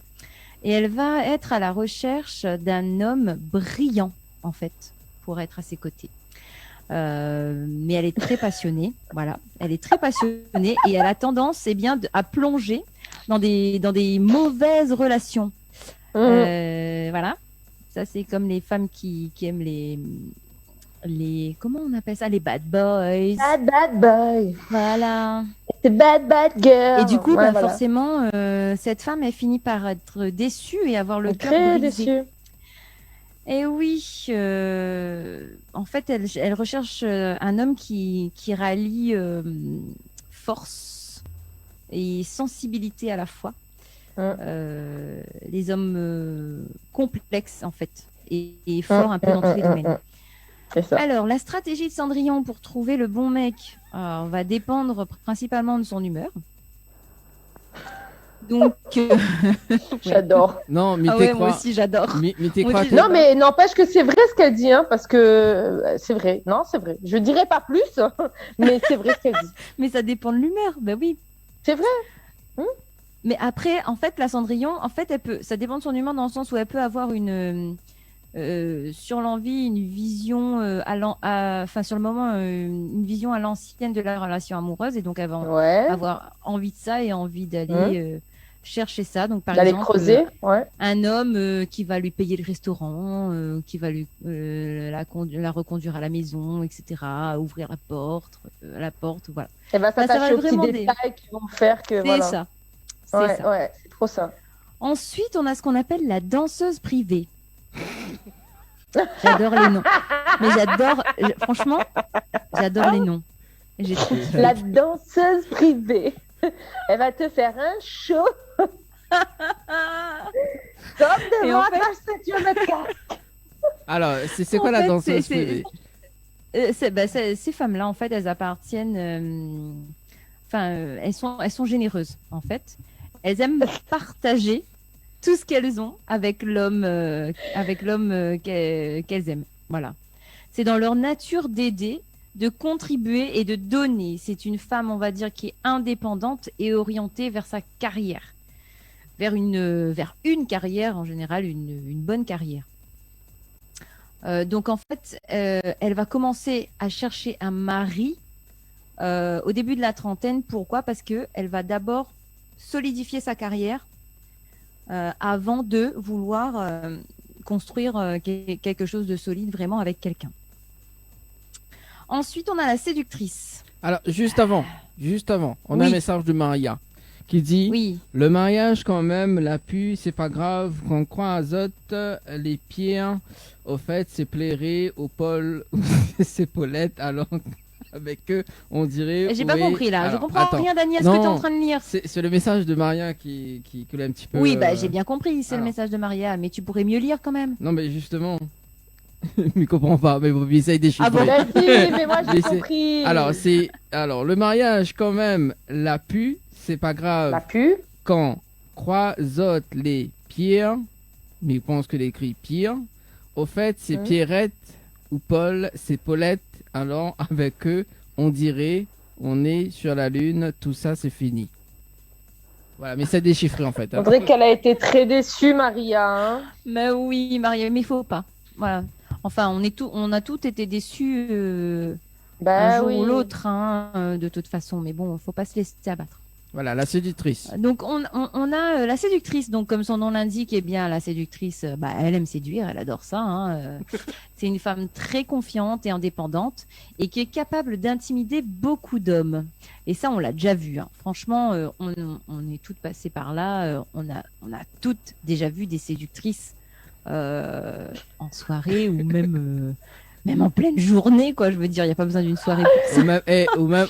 Speaker 2: Et elle va être à la recherche d'un homme brillant, en fait, pour être à ses côtés. Mais elle est très passionnée, voilà. Elle est très passionnée et elle a tendance, eh bien, à plonger dans des mauvaises relations. Voilà. Ça, c'est comme les femmes qui aiment les comment on appelle ça, les bad boys.
Speaker 5: Bad boy.
Speaker 2: Voilà.
Speaker 5: C'est bad girl.
Speaker 2: Et du coup,
Speaker 5: Ouais,
Speaker 2: bah,
Speaker 5: voilà.
Speaker 2: forcément, cette femme, elle finit par être déçue et avoir le cœur
Speaker 5: Très
Speaker 2: brisé.
Speaker 5: déçue.
Speaker 2: Et oui, en fait, elle recherche un homme qui rallie force et sensibilité à la fois. Les hommes complexes, en fait, et forts un peu dans tous les domaines.
Speaker 5: Ça.
Speaker 2: Alors, la stratégie de Cendrillon pour trouver le bon mec va dépendre principalement de son humeur. Donc,
Speaker 5: J'adore.
Speaker 6: Non, mais
Speaker 2: ah ouais, moi aussi j'adore.
Speaker 6: Mais t'es
Speaker 2: Moi
Speaker 6: quoi,
Speaker 2: aussi,
Speaker 6: toi
Speaker 5: Non, mais n'empêche que c'est vrai ce qu'elle dit, hein, parce que c'est vrai. Non, c'est vrai. Je dirais pas plus, mais c'est vrai ce qu'elle dit.
Speaker 2: Mais ça dépend de l'humeur, ben oui.
Speaker 5: C'est vrai.
Speaker 2: Mais après, en fait, la Cendrillon, en fait, ça dépend de son humeur dans le sens où elle peut avoir sur l'envie, une vision sur le moment, une vision à l'ancienne de la relation amoureuse, et donc elle va avoir envie de ça et envie d'aller chercher ça. Donc par
Speaker 5: D'aller
Speaker 2: exemple,
Speaker 5: creuser,
Speaker 2: un homme qui va lui payer le restaurant, qui va lui la reconduire à la maison, etc., ouvrir la porte, voilà.
Speaker 5: Elle va
Speaker 2: Ça va
Speaker 5: s'attacher aux petits
Speaker 2: vraiment
Speaker 5: détails qui vont faire que
Speaker 2: C'est
Speaker 5: voilà.
Speaker 2: ça.
Speaker 5: Ouais,
Speaker 2: ça.
Speaker 5: ouais, c'est trop ça.
Speaker 2: Ensuite, on a ce qu'on appelle la danseuse privée. J'adore les noms. Mais franchement, j'adore les noms. J'ai trop kiffé.
Speaker 5: La danseuse privée. Elle va te faire un show. Comme
Speaker 2: Et
Speaker 5: devant
Speaker 2: en fait-
Speaker 5: ta ceinture de casque.
Speaker 6: Alors, c'est quoi
Speaker 2: En
Speaker 6: la
Speaker 2: fait,
Speaker 6: danseuse
Speaker 2: c'est-
Speaker 6: privée?
Speaker 2: Ces femmes-là, en fait, elles appartiennent. Elles sont généreuses, en fait. Elles aiment partager tout ce qu'elles ont avec l'homme qu'elles aiment. Voilà. C'est dans leur nature d'aider, de contribuer et de donner. C'est une femme, on va dire, qui est indépendante et orientée vers sa carrière. Vers une carrière, en général, une bonne carrière. Donc, en fait, elle va commencer à chercher un mari au début de la trentaine. Pourquoi? Parce qu'elle va d'abord solidifier sa carrière avant de vouloir construire quelque chose de solide vraiment avec quelqu'un. Ensuite, on a la séductrice.
Speaker 6: Alors, juste avant, on a un
Speaker 2: Oui.
Speaker 6: message de Maria qui dit
Speaker 2: Oui.
Speaker 6: le mariage, quand même, la pue, c'est pas grave. Quand on croit à Zot, les pires, au fait, c'est plairer au Paul ou c'est Paulette. Alors, avec eux, on dirait.
Speaker 2: J'ai pas
Speaker 6: oui.
Speaker 2: compris là. Je
Speaker 6: Alors,
Speaker 2: comprends
Speaker 6: attends.
Speaker 2: rien, Dani, à ce que tu es en train de lire.
Speaker 6: C'est le message de Maria qui coulait un petit peu.
Speaker 2: Oui, bah, j'ai bien compris. C'est le
Speaker 6: alors.
Speaker 2: message de Maria. Mais tu pourrais mieux lire quand même.
Speaker 6: Non, mais justement. Il comprend pas, mais vous essayez de déchiffrer.
Speaker 2: Ah bon?
Speaker 5: Vas-y, mais moi j'ai
Speaker 6: Mais c'est-
Speaker 5: compris.
Speaker 6: Alors, le mariage, quand même, la pue, c'est pas grave.
Speaker 5: La pue.
Speaker 6: Quand croisote les pires, mais je pense que l'écrit pire, au fait, c'est Pierrette ou Paul, c'est Paulette. Alors, avec eux, on dirait, on est sur la lune, tout ça, c'est fini. Voilà, mais c'est déchiffré en fait.
Speaker 5: On dirait qu'elle a été très déçue, Maria. Hein.
Speaker 2: Mais oui, Maria, mais il faut pas. Voilà. Enfin, on a toutes été déçus
Speaker 5: Bah
Speaker 2: un jour
Speaker 5: oui.
Speaker 2: ou l'autre, hein, de toute façon. Mais bon, faut pas se laisser abattre.
Speaker 6: Voilà, la séductrice.
Speaker 2: Donc on a la séductrice, donc comme son nom l'indique, eh bien la séductrice, elle aime séduire, elle adore ça. C'est une femme très confiante et indépendante et qui est capable d'intimider beaucoup d'hommes. Et ça, on l'a déjà vu. Franchement, on est toutes passées par là. On a toutes déjà vu des séductrices en soirée ou même en pleine journée, quoi. Je veux dire, il n'y a pas besoin d'une soirée pour ça.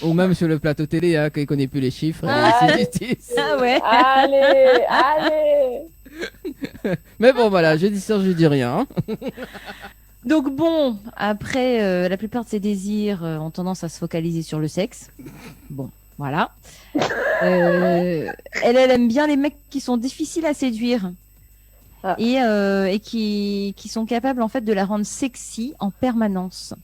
Speaker 6: Ou même sur le plateau télé, quand il connaît plus les chiffres.
Speaker 2: Ah ouais.
Speaker 5: Allez.
Speaker 6: Mais bon, voilà, je dis ça, je dis rien.
Speaker 2: Donc bon, après, la plupart de ses désirs ont tendance à se focaliser sur le sexe. Bon, voilà. Elle aime bien les mecs qui sont difficiles à séduire. Et qui sont capables en fait de la rendre sexy en permanence.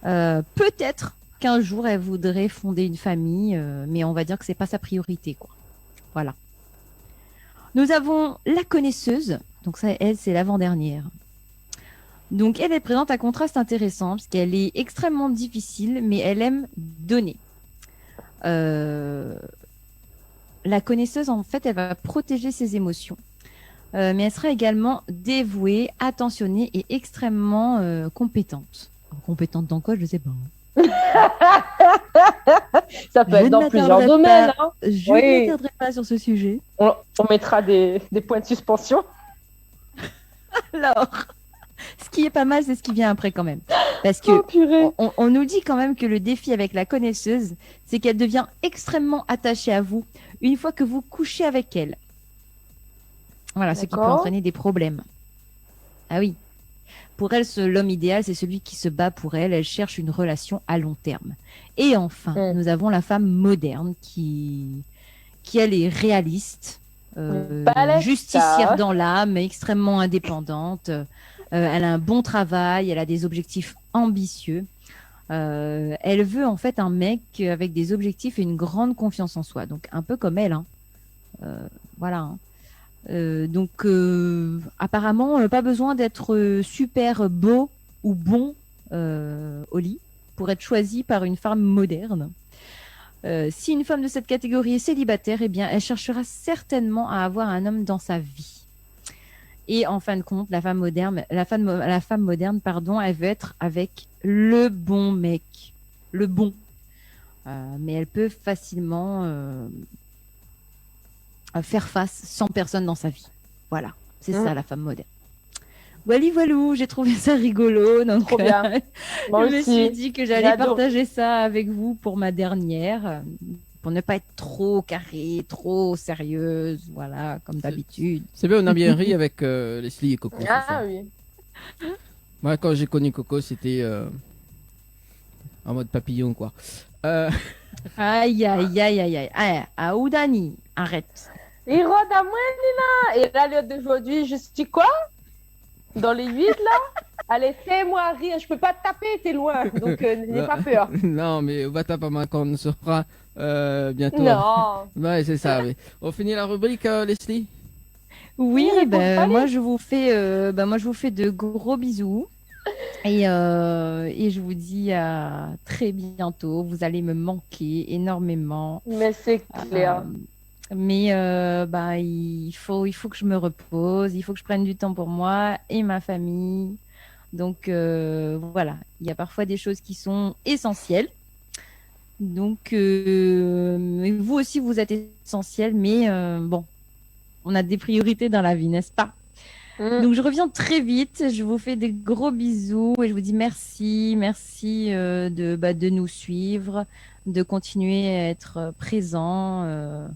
Speaker 2: Peut-être qu'un jour elle voudrait fonder une famille, mais on va dire que c'est pas sa priorité, quoi. Voilà. Nous avons la connaisseuse, donc ça, elle, c'est l'avant-dernière. Donc elle présente un contraste intéressant parce qu'elle est extrêmement difficile, mais elle aime donner. La connaisseuse, en fait, elle va protéger ses émotions. Mais elle sera également dévouée, attentionnée et extrêmement compétente. Compétente dans quoi, je ne sais pas.
Speaker 5: Ça peut être dans plusieurs domaines.
Speaker 2: Je ne m'attarderai pas sur ce sujet.
Speaker 5: On mettra des points de suspension.
Speaker 2: Alors, ce qui est pas mal, c'est ce qui vient après quand même. Parce que on nous dit quand même que le défi avec la connaisseuse, c'est qu'elle devient extrêmement attachée à vous une fois que vous couchez avec elle. Voilà, ce qui peut entraîner des problèmes. Ah oui. Pour elle, l'homme idéal, c'est celui qui se bat pour elle. Elle cherche une relation à long terme. Et enfin, nous avons la femme moderne qui elle, est réaliste, justicière dans l'âme, extrêmement indépendante. Elle a un bon travail, elle a des objectifs ambitieux. Elle veut en fait un mec avec des objectifs et une grande confiance en soi. Donc, un peu comme elle. Voilà. Donc, apparemment, pas besoin d'être super beau ou bon au lit pour être choisi par une femme moderne. Si une femme de cette catégorie est célibataire, eh bien, elle cherchera certainement à avoir un homme dans sa vie. Et en fin de compte, la femme moderne, elle veut être avec le bon mec, le bon. Mais elle peut facilement faire face sans personne dans sa vie. Voilà, c'est ça la femme moderne. Voilou, j'ai trouvé ça rigolo. Donc,
Speaker 5: trop bien. Moi
Speaker 2: je
Speaker 5: aussi.
Speaker 2: me suis dit que j'allais partager ça avec vous pour ma dernière, pour ne pas être trop carrée, trop sérieuse, voilà, comme d'habitude.
Speaker 6: C'est bien, on a bien ri avec Leslie et Coco.
Speaker 5: Ah oui.
Speaker 6: Moi, quand j'ai connu Coco, c'était en mode papillon, quoi.
Speaker 2: Aïe. Ah, Oudani, arrête.
Speaker 5: Il rôde à moi, Nina. Et là, d'aujourd'hui, je suis quoi? Dans les 8, là? Allez, fais-moi rire. Je peux pas te taper, t'es loin. Donc, n'aie pas peur.
Speaker 6: Non, mais on va taper quand on sera bientôt.
Speaker 5: Non.
Speaker 6: Ouais, c'est ça, oui. On finit la rubrique, Leslie?
Speaker 2: Oui, moi, je vous fais de gros bisous. Et je vous dis à très bientôt. Vous allez me manquer énormément.
Speaker 5: Mais c'est clair.
Speaker 2: Mais il faut que je me repose. Il faut que je prenne du temps pour moi et ma famille. Donc voilà, il y a parfois des choses qui sont essentielles. Donc vous aussi, vous êtes essentiels. Mais bon, on a des priorités dans la vie, n'est-ce pas? Donc je reviens très vite, je vous fais des gros bisous et je vous dis merci de nous suivre, de continuer à être présents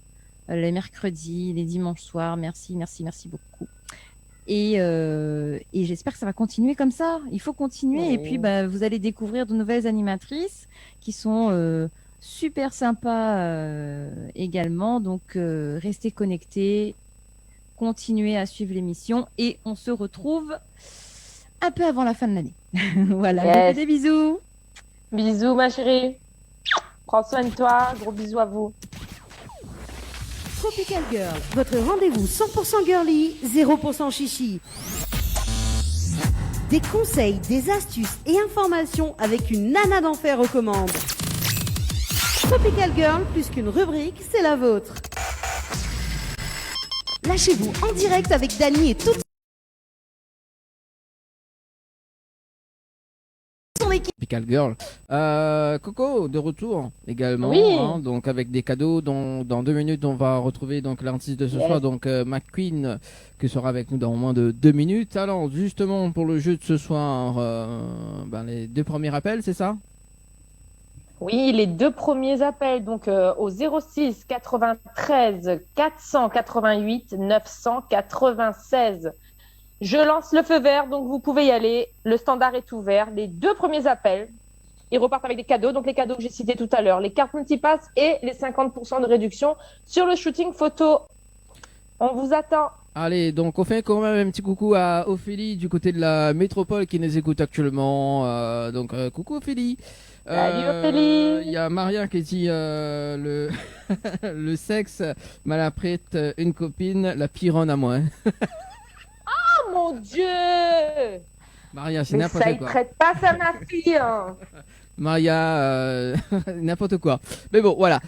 Speaker 2: les mercredis, les dimanches soirs. Merci beaucoup. Et j'espère que ça va continuer comme ça. Il faut continuer et puis vous allez découvrir de nouvelles animatrices qui sont super sympas également. Donc restez connectés. Continuez à suivre l'émission et on se retrouve un peu avant la fin de l'année. Voilà, je vous fais des bisous.
Speaker 5: Bisous ma chérie. Prends soin de toi, gros bisous à vous.
Speaker 8: Tropical Girl, votre rendez-vous 100% girly, 0% chichi. Des conseils, des astuces et informations avec une nana d'enfer aux commandes. Tropical Girl, plus qu'une rubrique, c'est la vôtre. Lâchez-vous en direct avec Dany et toute son équipe.
Speaker 6: Tropical Girl. Coco, de retour également.
Speaker 5: Oui.
Speaker 6: Donc avec des cadeaux. Dans 2 minutes, on va retrouver donc l'artiste de ce soir, donc McQueen, qui sera avec nous dans moins de 2 minutes. Alors justement pour le jeu de ce soir, les 2 premiers appels, c'est ça?
Speaker 5: Oui, les 2 premiers appels, donc au 06 93 488 996. Je lance le feu vert, donc vous pouvez y aller. Le standard est ouvert. Les 2 premiers appels, ils repartent avec des cadeaux. Donc les cadeaux que j'ai cités tout à l'heure, les cartes multipass et les 50% de réduction sur le shooting photo. On vous attend.
Speaker 6: Allez, donc on fait quand même un petit coucou à Ophélie du côté de la métropole qui nous écoute actuellement. Coucou Ophélie.
Speaker 5: Salut Ophélie.
Speaker 6: Il y a Maria qui dit le le sexe mal apprête une copine, la pironne à moi.
Speaker 5: Oh mon Dieu!
Speaker 6: Maria, c'est
Speaker 5: Mais ça,
Speaker 6: n'importe
Speaker 5: il
Speaker 6: quoi.
Speaker 5: traite pas ça, ma fille. Hein.
Speaker 6: Maria, n'importe quoi. Mais bon, voilà.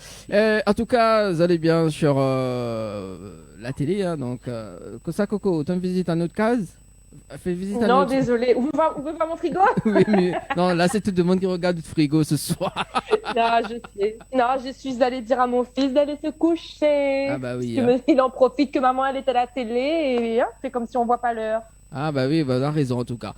Speaker 6: En tout cas, vous allez bien sur la télé, hein, donc ça, Coco, tu me visites un autre case? Fais visite à
Speaker 5: Non,
Speaker 6: notre...
Speaker 5: désolé. Ouvre pas mon frigo.
Speaker 6: Oui, mais non, là, c'est tout le monde qui regarde le frigo ce soir.
Speaker 5: Non, je sais. Non, je suis allée dire à mon fils d'aller se coucher.
Speaker 6: Ah bah oui.
Speaker 5: Parce que il en profite que maman, elle est à la télé et c'est comme si on voit pas l'heure.
Speaker 6: Ah bah oui, bah, on a raison en tout cas.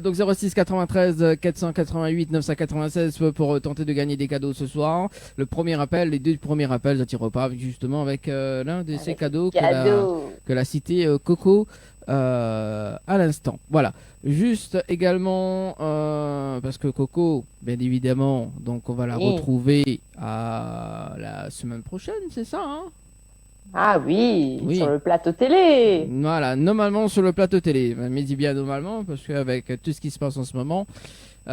Speaker 6: Donc 06 93 488 996 pour tenter de gagner des cadeaux ce soir. Le premier appel, les 2 premiers appels, ça tire pas justement avec l'un de ces cadeaux que l'a cité Coco à l'instant. Voilà. Juste également parce que Coco, bien évidemment, donc on va la retrouver à la semaine prochaine, c'est ça, hein?
Speaker 5: Ah oui, sur le plateau télé.
Speaker 6: Voilà, normalement sur le plateau télé. Mais dis bien normalement, parce qu'avec tout ce qui se passe en ce moment, c'est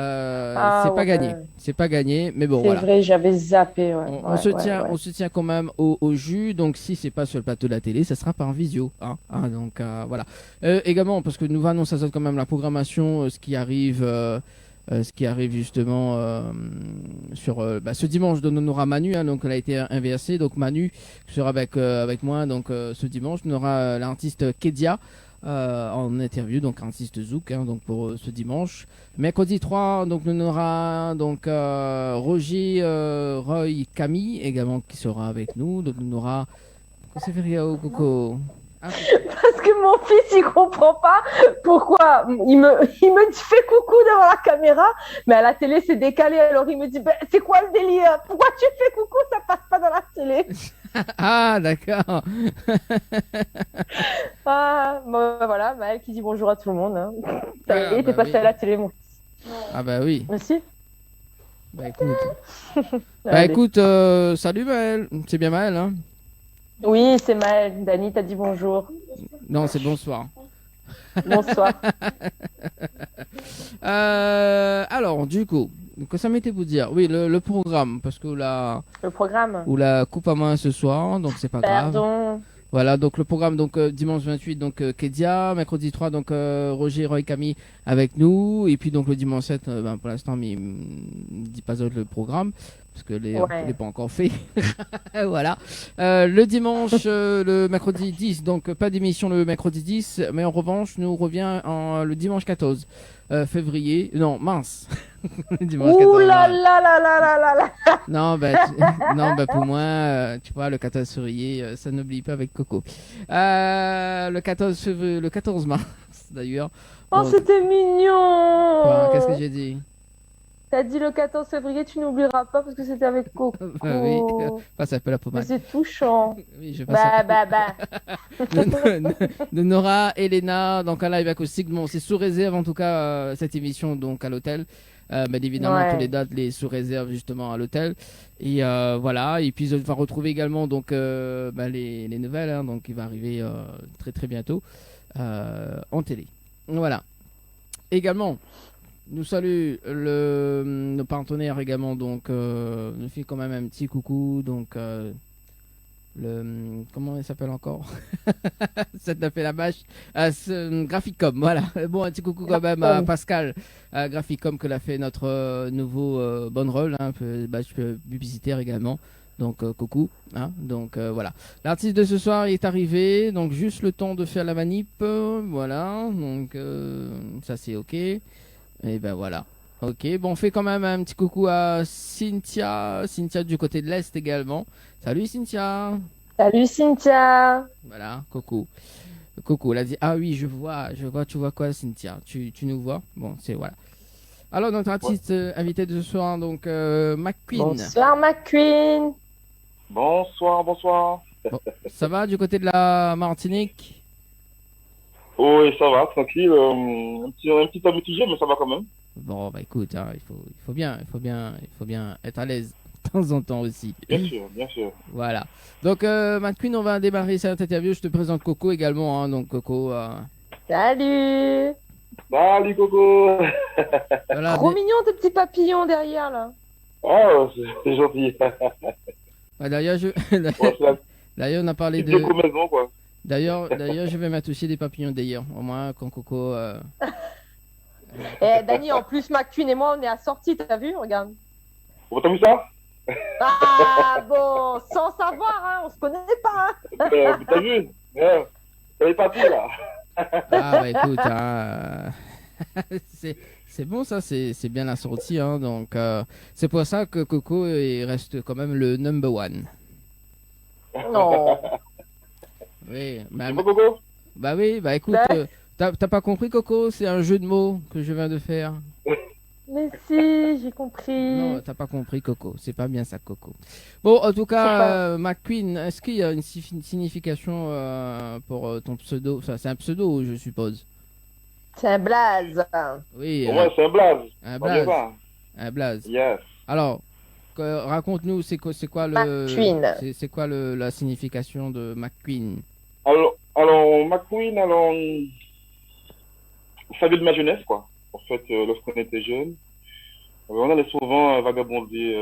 Speaker 6: pas gagné. C'est pas gagné, mais bon, voilà.
Speaker 5: C'est vrai, j'avais zappé. Ouais.
Speaker 6: On se tient quand même au jus. Donc si c'est pas sur le plateau de la télé, ça sera par visio. Donc voilà. Également, parce que nous va annoncer quand même la programmation, ce qui arrive justement sur ce dimanche. On aura Manu, donc elle a été inversée, donc Manu sera avec moi donc ce dimanche. On aura l'artiste Kedia en interview, donc artiste Zouk, donc pour ce dimanche. Mercredi 3, donc on aura donc Roger Roy Camille également qui sera avec nous. Donc on aura Coco.
Speaker 5: Parce que mon fils, il comprend pas pourquoi il me dit fais coucou devant la caméra, mais à la télé c'est décalé. Alors il me dit c'est quoi le délire? Pourquoi tu fais coucou? Ça passe pas dans la télé.
Speaker 6: Ah d'accord.
Speaker 5: Voilà, Maël qui dit bonjour à tout le monde. Hein. Ça y est, t'es passé à la télé, mon fils.
Speaker 6: Ah bah oui.
Speaker 5: Merci.
Speaker 6: Bah écoute, salut Maël. C'est bien Maël, hein?
Speaker 5: Oui, c'est Maël. Dany, t'as dit bonjour.
Speaker 6: Non, c'est bonsoir.
Speaker 5: Bonsoir.
Speaker 6: Alors, du coup, que ça m'était vous dire? Oui, le programme, parce que
Speaker 5: le programme.
Speaker 6: Ou la coupe à main ce soir, donc c'est pas grave. Voilà, donc le programme, donc dimanche 28, donc Kedia, mercredi 3, donc Roger Roy Camille avec nous, et puis donc le dimanche 7, pour l'instant, mais il me dit pas autre le programme, parce que je l'ai pas encore fait. Voilà. Le dimanche, le mercredi 10, donc pas d'émission le mercredi 10, mais en revanche, nous revient le dimanche 14 février, non, mars. Dimanche 14
Speaker 5: ouh là là là là là là là.
Speaker 6: Non, pour moi, tu vois, le 14 février, ça n'oublie pas avec Coco. Le 14 mars, d'ailleurs.
Speaker 5: Oh, donc... c'était mignon.
Speaker 6: Qu'est-ce que j'ai dit?
Speaker 5: T'as dit le 14 février, tu n'oublieras pas parce que c'était avec Coco.
Speaker 6: Oui, ça s'appelle la pommade.
Speaker 5: C'est touchant.
Speaker 6: Oui, je passe de Nora, Elena, donc en live acoustique. Bon, c'est sous réserve en tout cas cette émission donc à l'hôtel. Mais évidemment, toutes les dates les sous réserve justement à l'hôtel. Et voilà. Et puis on va retrouver également donc les nouvelles. Hein, donc il va arriver très très bientôt en télé. Voilà. Également. Nous salue nos partenaires également, donc nous fait quand même un petit coucou, donc comment il s'appelle encore? Ça t'a fait la bâche. Graphicom, voilà. Bon, un petit coucou quand même à Pascal, Graphicom, que l'a fait notre nouveau bon rôle, hein, bâche publicitaire également. Donc coucou, hein, donc voilà. L'artiste de ce soir est arrivé, donc juste le temps de faire la manip, voilà. Donc ça c'est ok. Et ben voilà. Ok, bon, on fait quand même un petit coucou à Cynthia du côté de l'Est également. Salut Cynthia.
Speaker 5: Salut Cynthia.
Speaker 6: Voilà, coucou. Coucou, elle a dit, ah oui, je vois, tu vois quoi Cynthia? Tu nous vois? Bon, c'est voilà. Alors notre artiste invité de ce soir, donc McQueen.
Speaker 5: Bonsoir McQueen.
Speaker 9: Bonsoir.
Speaker 6: Bon, ça va du côté de la Martinique?
Speaker 9: Oui, ça va, tranquille. Un petit peu mitigé, mais ça va quand même.
Speaker 6: Bon, bah écoute, hein, il faut bien être à l'aise de temps en temps aussi.
Speaker 9: Bien sûr.
Speaker 6: Voilà. Donc, McQueen, on va démarrer cette interview. Je te présente Coco également, hein, donc Coco.
Speaker 5: Salut.
Speaker 9: Salut Coco.
Speaker 6: Voilà,
Speaker 5: Trop mignon tes petits papillons derrière là.
Speaker 9: Oh, c'est gentil.
Speaker 6: Bah, d'ailleurs, d'ailleurs, on a parlé de.
Speaker 9: Maison, quoi.
Speaker 6: D'ailleurs, je vais m'attoucher des papillons d'ailleurs. Au moins, quand Coco.
Speaker 5: Dani, en plus, McQueen et moi, on est assortis, t'as vu? Regarde.
Speaker 9: T'as vu ça?
Speaker 5: Ah bon, sans savoir, hein, on se connaît pas. Hein.
Speaker 9: T'as vu? Elle est partie là.
Speaker 6: Ah bah écoute, hein, c'est bon ça, c'est bien assorti, hein, donc c'est pour ça que Coco il reste quand même le number one.
Speaker 5: Non.
Speaker 6: Oui,
Speaker 9: bah, Coco?
Speaker 6: Bah oui, bah écoute, t'as pas compris Coco, c'est un jeu de mots que je viens de faire.
Speaker 5: Mais si, j'ai compris.
Speaker 6: Non, t'as pas compris Coco, c'est pas bien ça Coco. Bon, en tout cas, McQueen, est-ce qu'il y a une signification pour ton pseudo? Enfin, c'est un pseudo, je suppose.
Speaker 5: C'est un blaze.
Speaker 6: Oui.
Speaker 9: Ouais, c'est un blaze.
Speaker 6: Un blaze. Un blaze.
Speaker 9: Yes.
Speaker 6: Alors, raconte-nous, c'est quoi la signification de McQueen?
Speaker 9: Alors McQueen, ça vient de ma jeunesse, quoi. En fait, lorsqu'on était jeune, on allait souvent vagabonder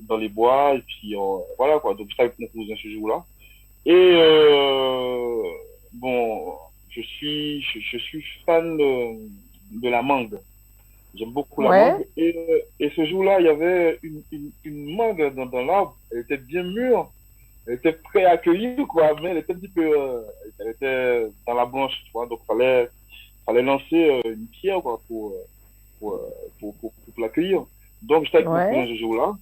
Speaker 9: dans les bois, et puis voilà, quoi. Donc, j'étais avec mon cousin ce jour-là. Et bon, je suis fan de la mangue. J'aime beaucoup la mangue. Et ce jour-là, il y avait une mangue dans l'arbre. Elle était bien mûre. Elle était prête à accueillir, quoi. Mais elle était un petit peu, elle était dans la branche, tu vois. Donc, fallait lancer une pierre, quoi, pour l'accueillir. Donc, j'étais avec mon cousin ce jour-là.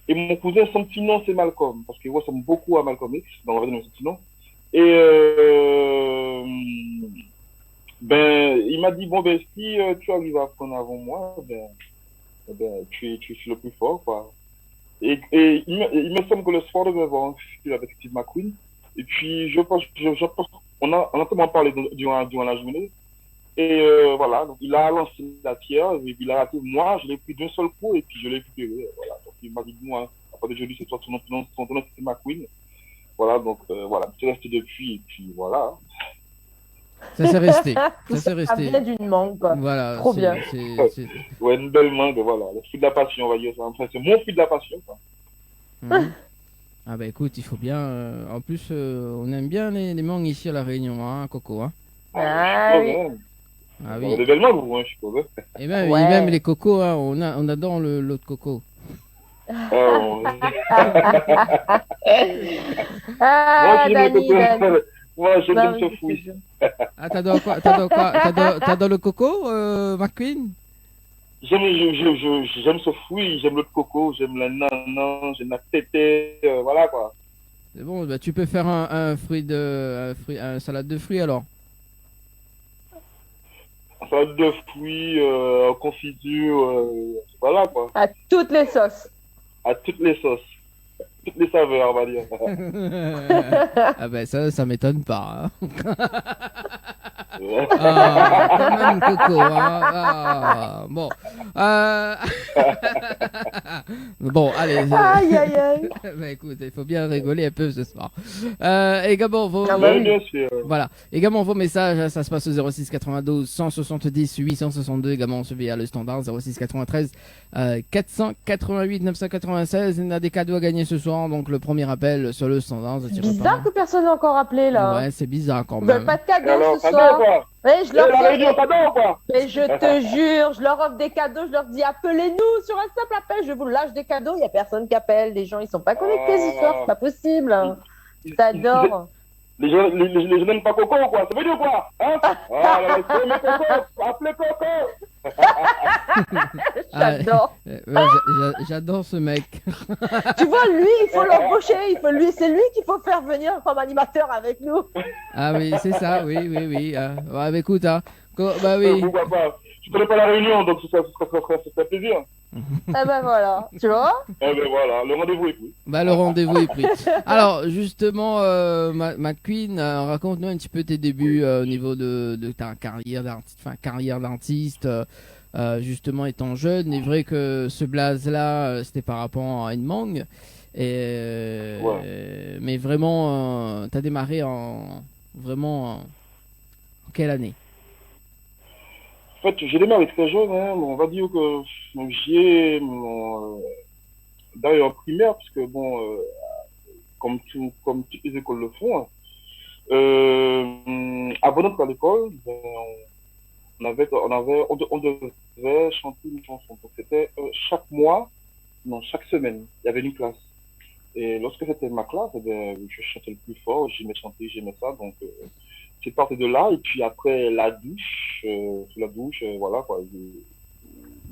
Speaker 9: Et mon cousin, son petit nom, c'est Malcolm. Parce qu'il ressemble beaucoup à Malcolm X. Donc, on va donner son petit nom. Et, il m'a dit, bon, si tu arrives à prendre avant moi, tu es le plus fort, quoi. Et il me semble que le soir, on va avoir un film avec Steve McQueen. Et puis, je pense, on a tellement parlé durant la journée. Et voilà, donc il a lancé la pierre, et il a raté. Moi, je l'ai pris d'un seul coup, et puis je l'ai récupéré. Voilà, donc il m'a dit, moi, à partir d'aujourd'hui, c'est toi, son nom, c'est McQueen. Voilà, donc voilà, c'est resté depuis, et puis voilà.
Speaker 6: Ça s'est resté. Ça
Speaker 5: vient d'une mangue, quoi.
Speaker 6: Voilà.
Speaker 5: Trop bien.
Speaker 9: Ouais, une belle mangue, voilà. Le fruit de la passion, on va dire ça. Enfin, c'est mon fruit de la passion, quoi.
Speaker 6: Ah bah écoute, il faut bien. En plus, on aime bien les mangues ici à La Réunion, hein, Coco, hein.
Speaker 5: Ah oui.
Speaker 6: Ah oui.
Speaker 9: Des belles mangues, vous, hein, je suppose.
Speaker 6: Et même les cocos, hein, on adore l'autre coco.
Speaker 9: Moi, j'aime ce fruit.
Speaker 6: Ah, t'adores quoi? T'adores le coco, McQueen?
Speaker 9: J'aime ce fruit, j'aime le coco, j'aime l'ananas, j'aime la tétée, voilà quoi.
Speaker 6: C'est bon, bah, tu peux faire un salade de fruits alors.
Speaker 9: Un salade de fruits, confiture, voilà quoi.
Speaker 5: À toutes les sauces.
Speaker 9: À toutes les sauces. Toutes les saveurs, on va dire.
Speaker 6: Ah ben ça m'étonne pas. Hein. Ah, quand même, Coco. Hein. Ah, bon. Bon, allez.
Speaker 5: Aïe, aïe, aïe.
Speaker 6: Bah, écoute, il faut bien rigoler un peu ce soir. Également, vos...
Speaker 5: Ah, bah oui.
Speaker 9: bien sûr.
Speaker 6: Voilà. Également, vos messages, ça se passe au 06 92 170 862. Également, on se via le standard 06 93 488 996. Il y a des cadeaux à gagner ce soir. Donc, le premier appel sur le standard.
Speaker 5: C'est bizarre que personne n'a encore appelé là.
Speaker 6: Ouais, c'est bizarre quand
Speaker 5: Ils veulent
Speaker 6: même.
Speaker 5: pas de cadeaux
Speaker 9: Alors,
Speaker 5: ce
Speaker 9: cadeau
Speaker 5: soir.
Speaker 9: quoi?
Speaker 5: Ouais, je leur
Speaker 9: La
Speaker 5: fais-
Speaker 9: réunion cadeau quoi?
Speaker 5: Mais je te jure, je leur offre des cadeaux, je leur dis appelez-nous sur un simple appel, je vous lâche des cadeaux, il n'y a personne qui appelle, les gens ils sont pas connectés ce soir, c'est pas possible. Je t'adore.
Speaker 9: Les gens n'aiment pas Coco quoi? Ça veut dire quoi? Hein? Ah là là, c'est mes Coco! Appelez Coco!
Speaker 5: J'adore.
Speaker 6: J'adore ce mec.
Speaker 5: Tu vois, lui, il faut l'embaucher, c'est lui qu'il faut faire venir comme animateur avec nous.
Speaker 6: Ah oui, c'est ça, oui. Ouais, bah, écoute, hein. Bah oui.
Speaker 9: Pourquoi pas? Je connais pas la réunion, donc ça serait plaisir.
Speaker 5: Eh ben voilà, tu vois?
Speaker 9: Eh ben voilà, le rendez-vous est pris.
Speaker 6: Bah, le rendez-vous est pris. Alors, justement, ma queen, raconte-nous un petit peu tes débuts au niveau de ta carrière d'artiste, justement étant jeune. Il est vrai que ce blaze-là, c'était par rapport à Edmong. Mais vraiment, t'as démarré en quelle année?
Speaker 9: En fait, j'ai démarré très jeune, hein. On va dire que j'ai d'ailleurs en primaire, parce que bon, comme toutes les écoles le font, hein, avant d'entrer à l'école, ben, on devait chanter une chanson. Donc c'était chaque mois, non, chaque semaine, il y avait une classe. Et lorsque c'était ma classe, eh ben, je chantais le plus fort, j'aimais chanter, j'aimais ça, donc c'est parti de là. Et puis après la douche, sous la douche, voilà quoi,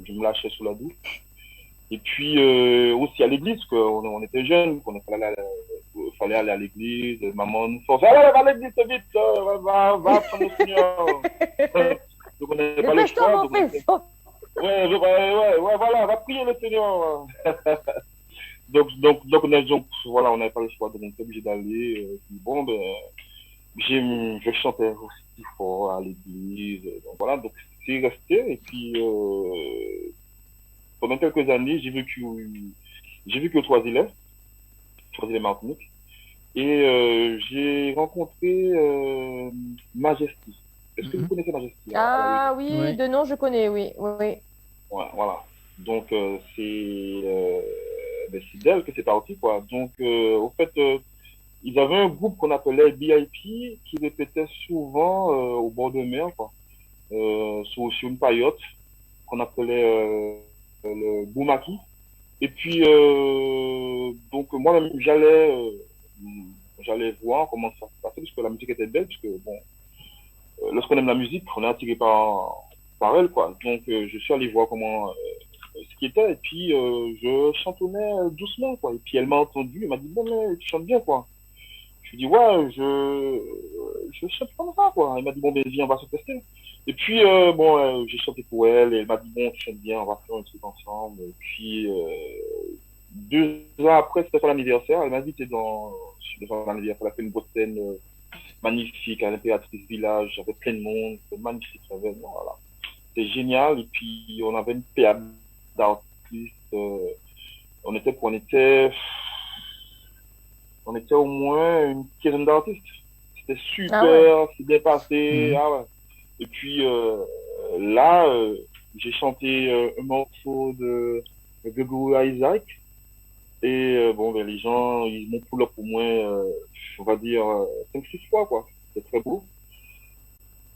Speaker 9: je me lâchais sous la douche. Et puis aussi à l'église, parce qu'on était jeunes, qu'on fallait aller à l'église, maman nous forçait, allez, va à l'église vite, va prendre le Seigneur. Donc on n'avait pas le choix. Ouais, voilà, va prier le Seigneur. donc voilà, on n'avait pas le choix, donc on était obligé d'aller. Puis bon, ben, je chantais aussi fort à l'église, donc voilà, donc c'est resté. Et puis pendant quelques années, j'ai vécu au Trois-Îlets, et j'ai rencontré Majesty. Est-ce que vous connaissez Majesty?
Speaker 5: Ah oui, ouais. De nom je connais, oui.
Speaker 9: Ouais, voilà. Donc c'est d'elle que c'est parti quoi. Donc au fait, ils avaient un groupe qu'on appelait BIP qui répétait souvent au bord de mer quoi, sur une paillote qu'on appelait le Boumaki. Et puis donc moi j'allais voir comment ça se passait, parce que la musique était belle, parce que bon, lorsqu'on aime la musique, on est attiré par elle quoi. Donc je suis allé voir comment ce qui était, et puis je chantonnais doucement quoi. Et puis elle m'a entendu, elle m'a dit bon mais tu chantes bien quoi. Je lui dis ouais, je chante comme ça quoi. Elle m'a dit bon ben viens, on va se tester. Et puis bon, j'ai chanté pour elle, et elle m'a dit bon tu chantes bien, on va faire un truc ensemble. Et puis 2 ans après, c'était son anniversaire, elle m'a invité dans son anniversaire, elle a fait une grosse scène magnifique à l'Impératrice Village, avec plein de monde, c'était magnifique, voilà. C'était génial. Et puis on avait une PA d'artistes, on était au moins une quinzaine d'artistes. C'était super, c'est bien passé. Ah ouais. Et puis là, j'ai chanté un morceau de Gregor Isaac. Et bon, ben, les gens, ils m'ont pull up au moins, on va dire, 5-6 fois, quoi. C'était très beau.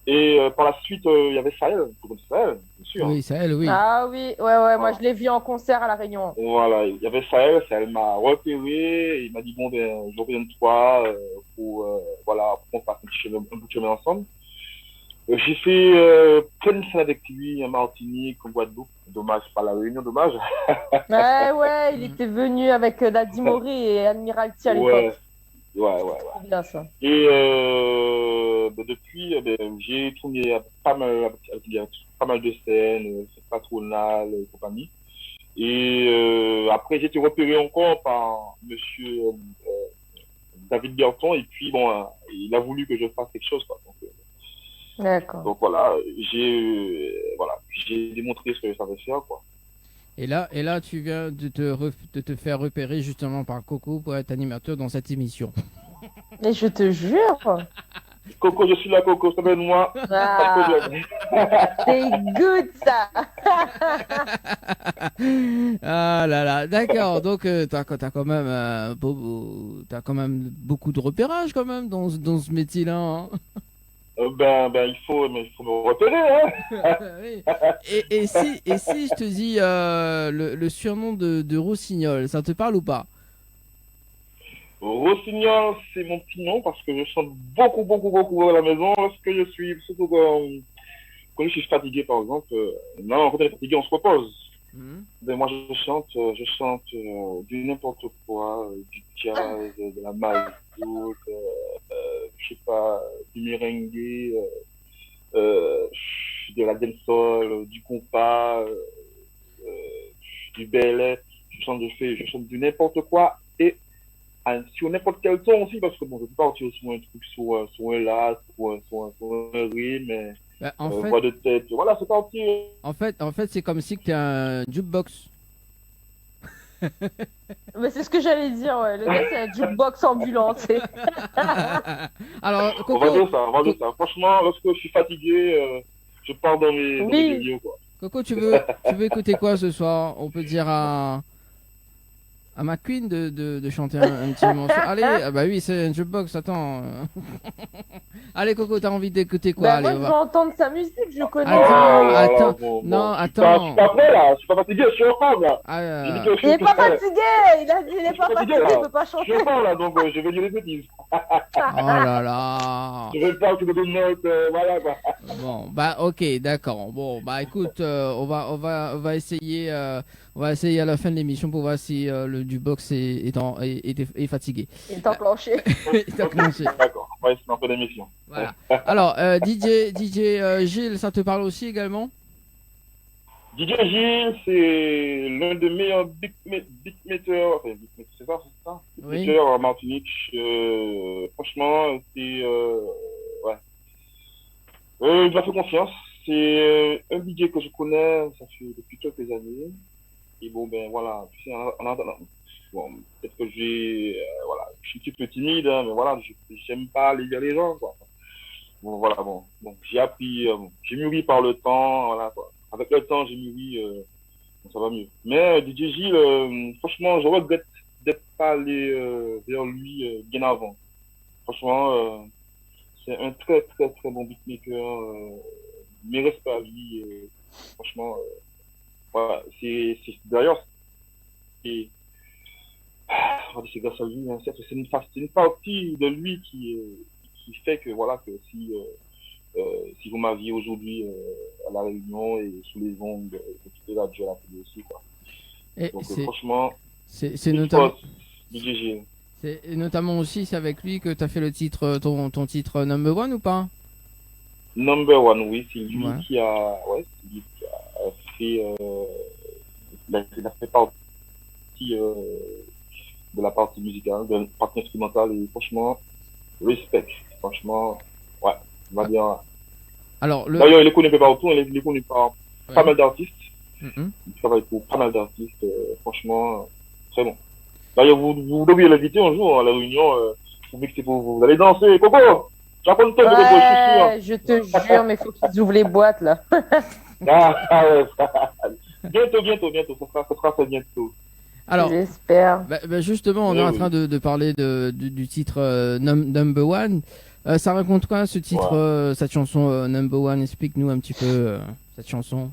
Speaker 9: Et par la suite, il y avait Sahel, vous connaissez Sahel, bien sûr.
Speaker 6: Oui, Sahel, oui.
Speaker 5: Ah oui, ouais, moi je l'ai vu en concert à La Réunion.
Speaker 9: Voilà, il y avait Sahel m'a repéré, il m'a dit bon ben je reviens de toi pour qu'on fasse un bout de chemin ensemble. J'ai fait plein de scènes avec lui en Martinique, en Guadeloupe. Dommage, pas La Réunion, dommage.
Speaker 5: Ouais, il était venu avec Daddy Mori et Admiralty à l'époque.
Speaker 9: Ouais.
Speaker 5: C'est bien ça.
Speaker 9: Et depuis, j'ai tourné pas mal de scènes, patronales et compagnie. Et après, j'ai été repéré encore par monsieur David Berton. Et puis, bon, il a voulu que je fasse quelque chose, quoi. Donc,
Speaker 5: D'accord.
Speaker 9: Donc voilà, j'ai démontré ce que je savais faire, quoi.
Speaker 6: Et là, tu viens de te faire repérer justement par Coco pour être animateur dans cette émission.
Speaker 5: Mais je te jure.
Speaker 9: Coco, je suis là, Coco, s'appelle-moi.
Speaker 5: Ah, c'est good ça.
Speaker 6: Ah là là, d'accord. Donc t'as quand même t'as quand même beaucoup de repérage quand même dans ce métier-là. Hein.
Speaker 9: Il faut me repérer, hein.
Speaker 6: Oui. Et si je te dis le surnom de Rossignol, ça te parle ou pas?
Speaker 9: Rossignol, c'est mon petit nom parce que je chante beaucoup à la maison lorsque je suis, surtout quand je suis fatigué, par exemple. Non, quand on est fatigué, on se repose. Ben, moi, je chante du n'importe quoi, du jazz, de la mazout, je sais pas, du merengue, de la dancehall, du compas, du belay. Je chante du n'importe quoi et sur n'importe quel ton aussi, parce que bon, je peux partir sur un truc, sur un la, sur un riz, mais
Speaker 6: Bah, en fait,
Speaker 9: voix de tête, voilà, c'est parti.
Speaker 6: en fait, c'est comme si que t'es un jukebox.
Speaker 5: Mais c'est ce que j'allais dire, ouais. Le gars, c'est un jukebox ambulant, tu sais.
Speaker 6: Alors,
Speaker 9: On va
Speaker 6: Coco,
Speaker 9: dire ça. Franchement, lorsque je suis fatigué, je pars dans mes vidéos, quoi.
Speaker 6: Coco, tu veux écouter quoi ce soir? On peut dire à McQueen de chanter un petit morceau. Allez, ah bah oui, c'est un jukebox, attends. Allez, Coco, t'as envie d'écouter quoi?
Speaker 5: Bah,
Speaker 6: Allez,
Speaker 5: moi, je veux entendre sa musique, je connais.
Speaker 6: Attends, non,
Speaker 9: Je
Speaker 6: attends.
Speaker 9: suis pas prêt, là. Je suis pas fatigué, je suis en forme, là.
Speaker 6: Ah,
Speaker 9: J'ai dit que je suis
Speaker 5: Il est pas
Speaker 9: prêt.
Speaker 5: fatigué, il a dit il est pas
Speaker 9: fatigué,
Speaker 5: fatigué,
Speaker 9: là.
Speaker 5: il peut pas
Speaker 9: Je suis
Speaker 5: chanter.
Speaker 9: en forme, là, donc je vais dire des bêtises.
Speaker 6: oh là là.
Speaker 9: Je vais pas que des notes, voilà, quoi.
Speaker 6: Bon, bah ok, d'accord. Bon, bah écoute, on va essayer à la fin de l'émission pour voir si le du box est fatigué.
Speaker 5: Il est enclenché.
Speaker 6: est enclenché.
Speaker 9: D'accord, on va essayer un peu d'émission.
Speaker 6: Voilà. Alors, DJ Gilles, ça te parle aussi également?
Speaker 9: DJ Gilles, c'est l'un des meilleurs beatmakers, enfin, c'est ça?
Speaker 6: Oui.
Speaker 9: Beatmaker en Martinique. Franchement, c'est, ouais. Il m'a fait confiance. C'est un DJ que je connais, ça fait depuis quelques années. Et bon, ben voilà, tu sais, bon, peut-être que voilà, je suis un petit peu timide, hein, mais voilà, j'aime pas aller vers les gens, quoi. Bon, voilà, bon, j'ai appris, j'ai mûri par le temps, voilà, quoi. Avec le temps, j'ai mûri, bon, ça va mieux. Mais DJ Gilles, franchement, je regrette d'être pas allé vers lui bien avant. Franchement, c'est un très bon beatmaker. Mes respects à lui. Franchement, voilà, d'ailleurs, c'est grâce à lui. Hein, c'est une partie de lui qui fait que voilà que si vous m'aviez aujourd'hui à la Réunion et sous les ondes de la radio à la télé aussi, quoi.
Speaker 6: Et
Speaker 9: donc franchement,
Speaker 6: c'est notamment.
Speaker 9: DJ.
Speaker 6: C'est notamment aussi, c'est avec lui que tu as fait le titre, ton titre number one ou pas?
Speaker 9: Number one, oui, c'est lui
Speaker 6: Ouais.
Speaker 9: qui a fait, il a fait partie de la partie musicale, de la partie instrumentale et franchement, respect. Franchement, ouais, on va dire.
Speaker 6: Alors,
Speaker 9: D'ailleurs, il est connu un peu partout, il est connu par pas mal d'artistes.
Speaker 6: Mm-hmm.
Speaker 9: Il travaille pour pas mal d'artistes, franchement, très bon. D'ailleurs, vous devriez l'inviter un jour à la Réunion, pour mixer pour vous. Vous allez danser, Coco! J'apprends le temps de Coco, je suis sûr.
Speaker 5: Je te jure, mais faut qu'ils ouvrent les boîtes, là.
Speaker 9: Ouais. Bientôt, ça sera fait bientôt.
Speaker 6: Alors,
Speaker 5: j'espère.
Speaker 6: Bah justement, on est en train de parler du titre Number One. Ça raconte quoi ce titre, cette chanson Number One? Explique-nous un petit peu cette chanson.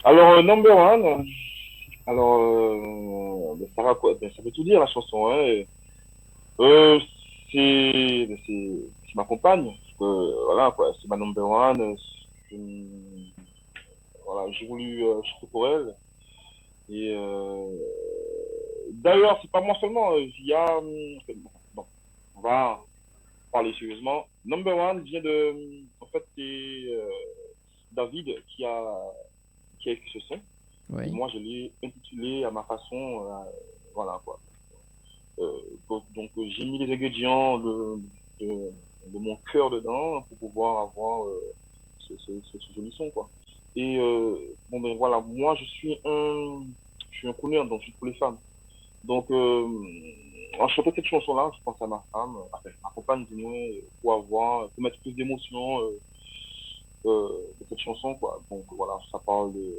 Speaker 9: Alors, Number One, ça raconte, ça veut tout dire la chanson. Hein. C'est ma compagne. Voilà, quoi, c'est ma Number One. Voilà, j'ai voulu chanter pour elle. Et d'ailleurs, c'est pas moi seulement. Il y a, bon, on va parler sérieusement. Number One vient en fait, c'est David qui a écrit ce son.
Speaker 6: Oui.
Speaker 9: Et moi, je l'ai intitulé à ma façon. Voilà quoi. Donc j'ai mis les ingrédients mon cœur dedans pour pouvoir avoir ce joli son, quoi. Et bon ben voilà, moi je suis un preneur, donc je suis pour les femmes. Donc en chantant cette chanson-là, je pense à ma femme, enfin ma compagne du moins, pour mettre plus d'émotion de cette chanson, quoi. Donc voilà, ça parle de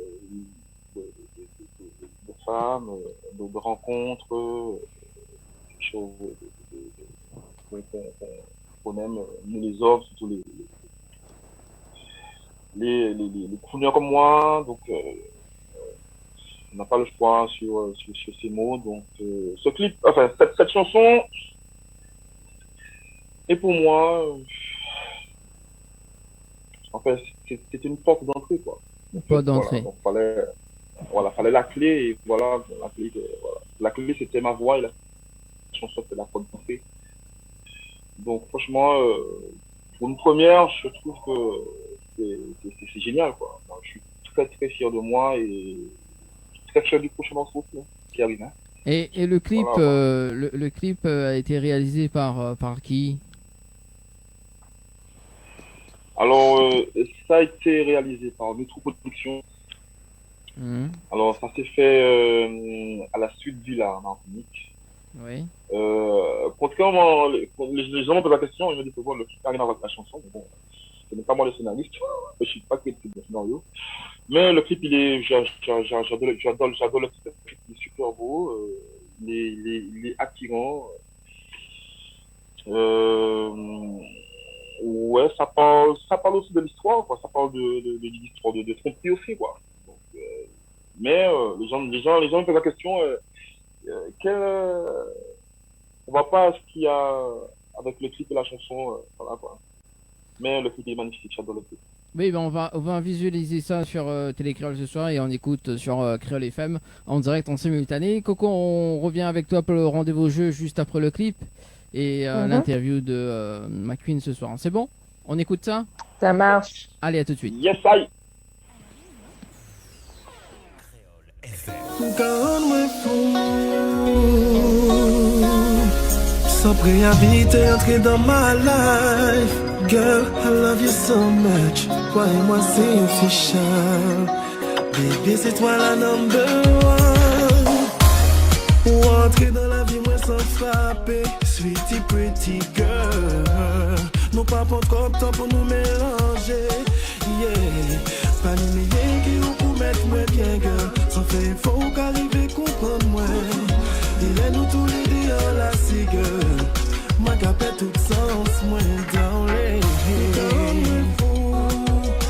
Speaker 9: femmes, de rencontres, des choses qu'on aime, nous les hommes, surtout les crooners comme moi, donc on n'a pas le choix sur ces mots. Donc ce clip, enfin cette chanson est pour moi, en fait, c'était une porte d'entrée, quoi.
Speaker 6: Une porte d'entrée.
Speaker 9: Voilà, fallait la clé, et voilà, la clé c'était ma voix, et la chanson c'était la porte d'entrée. Donc franchement, pour une première, je trouve que c'est génial, quoi. Moi, je suis très très fier de moi et très fier du prochain morceau qui arrive. Hein.
Speaker 6: Et le clip,
Speaker 9: voilà.
Speaker 6: le clip a été réalisé par qui?
Speaker 9: Alors, ça a été réalisé par Metro Production. Alors, ça s'est fait à la Suite Villa, en Martinique.
Speaker 6: Oui.
Speaker 9: Contrairement, les gens me posent la question, ils me disent que le clip n'a rien à voir avec la chanson. Bon, ce n'est pas moi le scénariste, je suis pas critique de scénario. Mais le clip, j'adore le clip, il est super beau, il est attirant. Ouais, ça parle aussi de l'histoire, quoi. Ça parle de l'histoire de tromperie aussi, quoi. Donc, mais les gens me posent la question, on voit pas ce qu'il y a avec le clip et la chanson, voilà, quoi. Mais le clip est magnifique, j'adore le clip.
Speaker 6: Oui, ben on va visualiser ça sur Télécréole ce soir et on écoute sur Créole FM en direct, en simultané. Coco, on revient avec toi pour le rendez-vous jeu juste après le clip et l'interview de McQueen ce soir. C'est bon? On écoute ça?
Speaker 5: Ça marche.
Speaker 6: Allez, à tout de suite.
Speaker 9: Yes, I.
Speaker 10: Sans préhabiter, entrer dans ma life. Girl, I love you so much. Toi et moi, c'est official. Baby, c'est toi la number one. Ou entrer dans la vie, moi, sans frapper. Sweetie, pretty girl. Non, pas pour trop de temps pour nous mélanger. Yeah. Pas ni meilleur qui ou pour mettre moi bien, girl. Sans faire, faut qu'arriver comprendre moi. Il est nous tous les deux en la cigarette. Moi qui appelle tout sens, moi dans les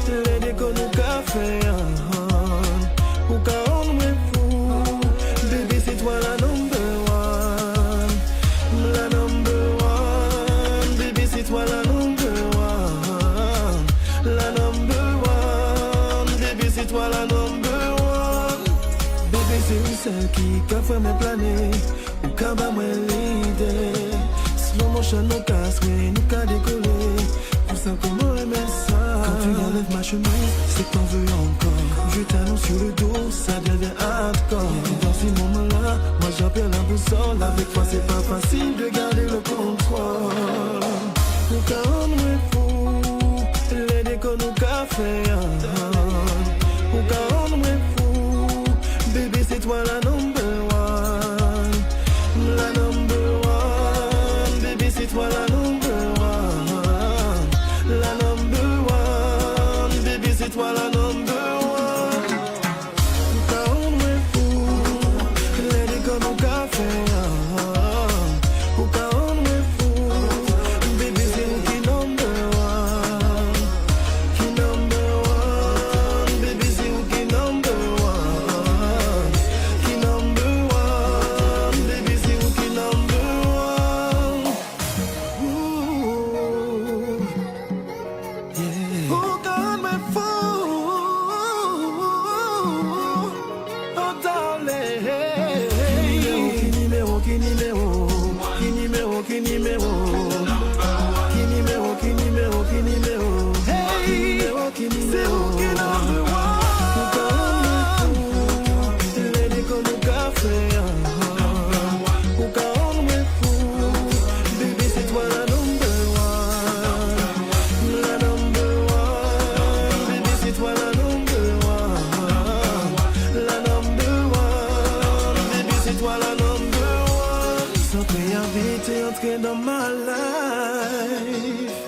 Speaker 10: les décos nous café. Ou quand on est fou, baby c'est toi la number one. La number one, baby c'est toi la number one. La number one, baby c'est toi la number one. Baby c'est une seule qui a fait mes planer. Ou quand bah moi l'idée. Slow motion, nous casse, oui, nous qu'a décollé. Pour ça, comment aimer ça? Quand tu enlèves ma chemise, c'est que t'en veux encore. Je t'annonce sur le dos, ça devient hardcore. Et dans ces moments-là, moi j'en perds la boussole. Avec toi, c'est pas facile de garder le contrôle. Nous quand on est fou, les décos nous qu'a fait. Nous quand on est fou, bébé, c'est toi la number one. La number c'est toi la number one. La number one. Baby c'est toi la number one. Quand on est fou, les décors nous café. Ou quand on est fou, baby c'est nous qui number one. Qui number one. Baby c'est nous qui number one. Qui toi la number one. Sans t'inviter, entrer dans ma life.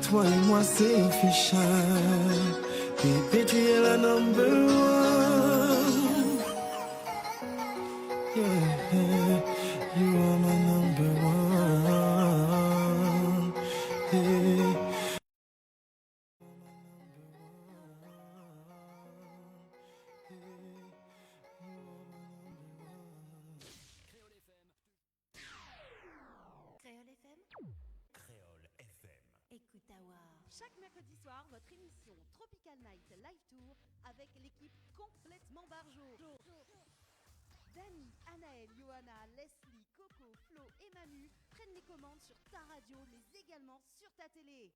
Speaker 10: Toi et moi c'est official. Bébé, tu es la number one. Yeah, you are my number one. Yeah.
Speaker 8: Créole FM. Écoute Awa. Chaque mercredi soir, votre émission Tropical Night Live Tour avec l'équipe complètement barjo. Dani, Anaël, Johanna, Leslie, Coco, Flo et Manu prennent les commandes sur ta radio, mais également sur ta télé.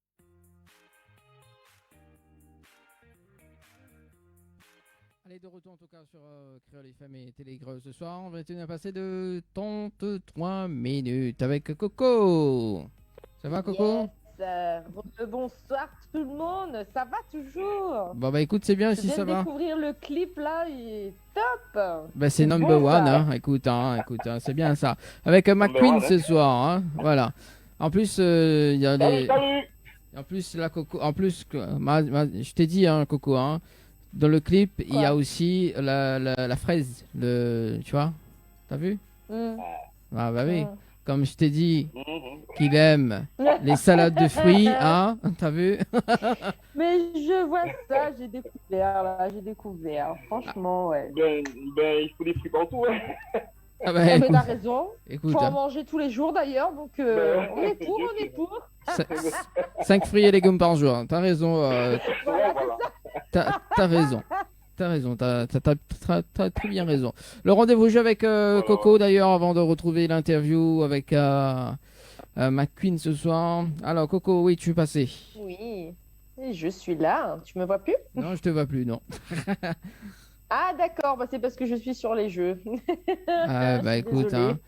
Speaker 6: Allez, de retour en tout cas sur Créole FM et Télégreux ce soir. On va tenir à passer de 33 minutes avec Coco. Ça va, Coco?
Speaker 5: Bonsoir tout le monde, ça va toujours?
Speaker 6: Bon, bah écoute, c'est bien si ça
Speaker 5: Je viens
Speaker 6: va.
Speaker 5: de découvrir le clip là, il est top.
Speaker 6: Bah c'est number
Speaker 5: bon,
Speaker 6: one,
Speaker 5: ça.
Speaker 6: hein. Écoute, c'est bien ça. Avec McQueen ce soir, hein. Voilà. En plus, il y a les... En plus, la Coco... En plus, je t'ai dit, hein, Coco, hein. Dans le clip, il y a aussi la fraise, tu vois? T'as vu? Ah bah oui. Comme je t'ai dit qu'il aime les salades de fruits, hein? T'as vu?
Speaker 5: Mais je vois ça, j'ai découvert, franchement, ouais.
Speaker 9: Ben, il faut des fruits partout, ouais.
Speaker 6: Ah bah,
Speaker 5: mais
Speaker 6: écoute,
Speaker 5: t'as raison,
Speaker 6: écoute,
Speaker 5: faut en
Speaker 6: hein.
Speaker 5: manger tous les jours d'ailleurs, donc on est pour.
Speaker 6: 5 fruits et légumes par jour. T'as raison.
Speaker 5: Voilà,
Speaker 6: T'as raison. T'as raison. T'as très bien raison. Le rendez-vous jeu avec Coco d'ailleurs avant de retrouver l'interview avec McQueen ce soir. Alors Coco, oui, tu es passé.
Speaker 5: Oui, et je suis là, tu me vois plus?
Speaker 6: Non, je te vois plus, non.
Speaker 5: Ah d'accord, bah, c'est parce que je suis sur les jeux.
Speaker 6: Ah, bah écoute,
Speaker 5: Désolée.
Speaker 6: hein.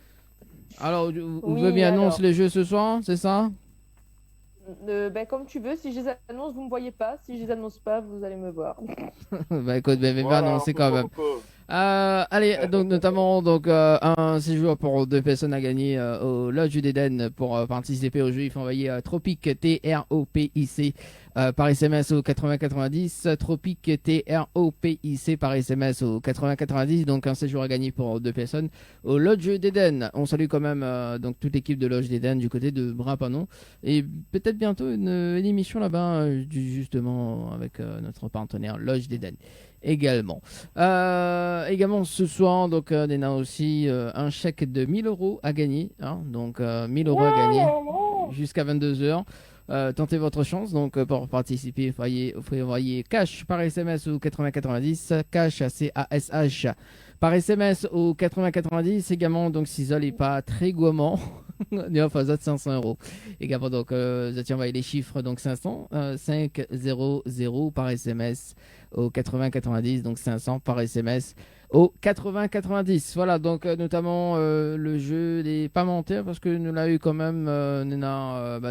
Speaker 6: Alors, vous
Speaker 5: Oui,
Speaker 6: voulez bien
Speaker 5: alors.
Speaker 6: annoncer les jeux ce soir, c'est ça?
Speaker 5: Ben, comme tu veux, si je les annonce, vous me voyez pas. Si je les annonce pas, vous allez me voir.
Speaker 6: Bah écoute, bah,
Speaker 9: Voilà,
Speaker 6: annoncer quand même. Allez, donc notamment un séjour pour 2 personnes à gagner au Lodge d'Eden pour participer au jeu. Il faut envoyer Tropic TROPIC par SMS au 8090. Tropic TROPIC par SMS au 8090. Donc un séjour à gagner pour 2 personnes au Lodge d'Eden. On salue quand même donc toute l'équipe de Lodge d'Eden du côté de Brapanon et peut-être bientôt une émission là-bas justement avec notre partenaire Lodge d'Eden. Également ce soir donc on a aussi un chèque de 1000 € à gagner hein, donc 1000 € à gagner jusqu'à 22h. Tentez votre chance donc pour participer vous pouvez envoyer cash par SMS au 8090 cash CASH par SMS au 8090 également donc si vous n'est pas très gourmand enfin vous êtes 500 € également donc vous avez envoyé les chiffres donc 500 500 par SMS au 8090 donc 500 par SMS au 8090 voilà donc notamment le jeu des parlementaires parce que nous l'a eu quand même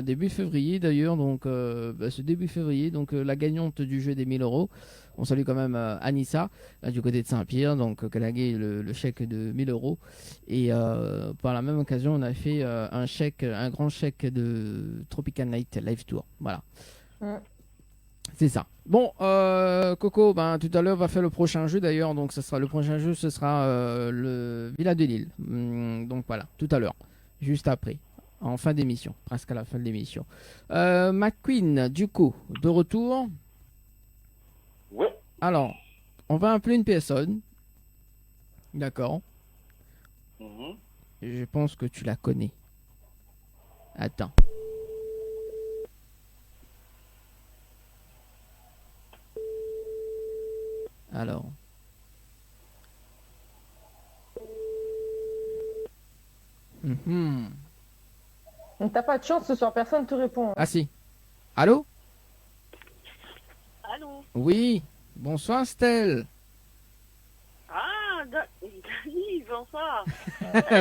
Speaker 6: début février d'ailleurs donc ce début février donc la gagnante du jeu des 1000 €. On salue quand même Anissa du côté de Saint-Pierre donc qu'elle a gagné le chèque de 1000 € et par la même occasion on a fait un grand chèque de Tropical Night Live Tour voilà. C'est ça. Bon, Coco, tout à l'heure, va faire le prochain jeu d'ailleurs. Donc, le prochain jeu, ce sera le Villa de Lille. Donc, voilà, tout à l'heure. Juste après. En fin d'émission. Presque à la fin de l'émission. McQueen, du coup, de retour.
Speaker 9: Ouais.
Speaker 6: Alors, on va appeler une personne. D'accord. Je pense que tu la connais. Attends. Alors.
Speaker 5: T'as pas de chance ce soir, personne te répond.
Speaker 6: Ah si. Allô?
Speaker 7: Allô?
Speaker 6: Oui. Bonsoir Stella.
Speaker 7: Ah, Dani, bonsoir.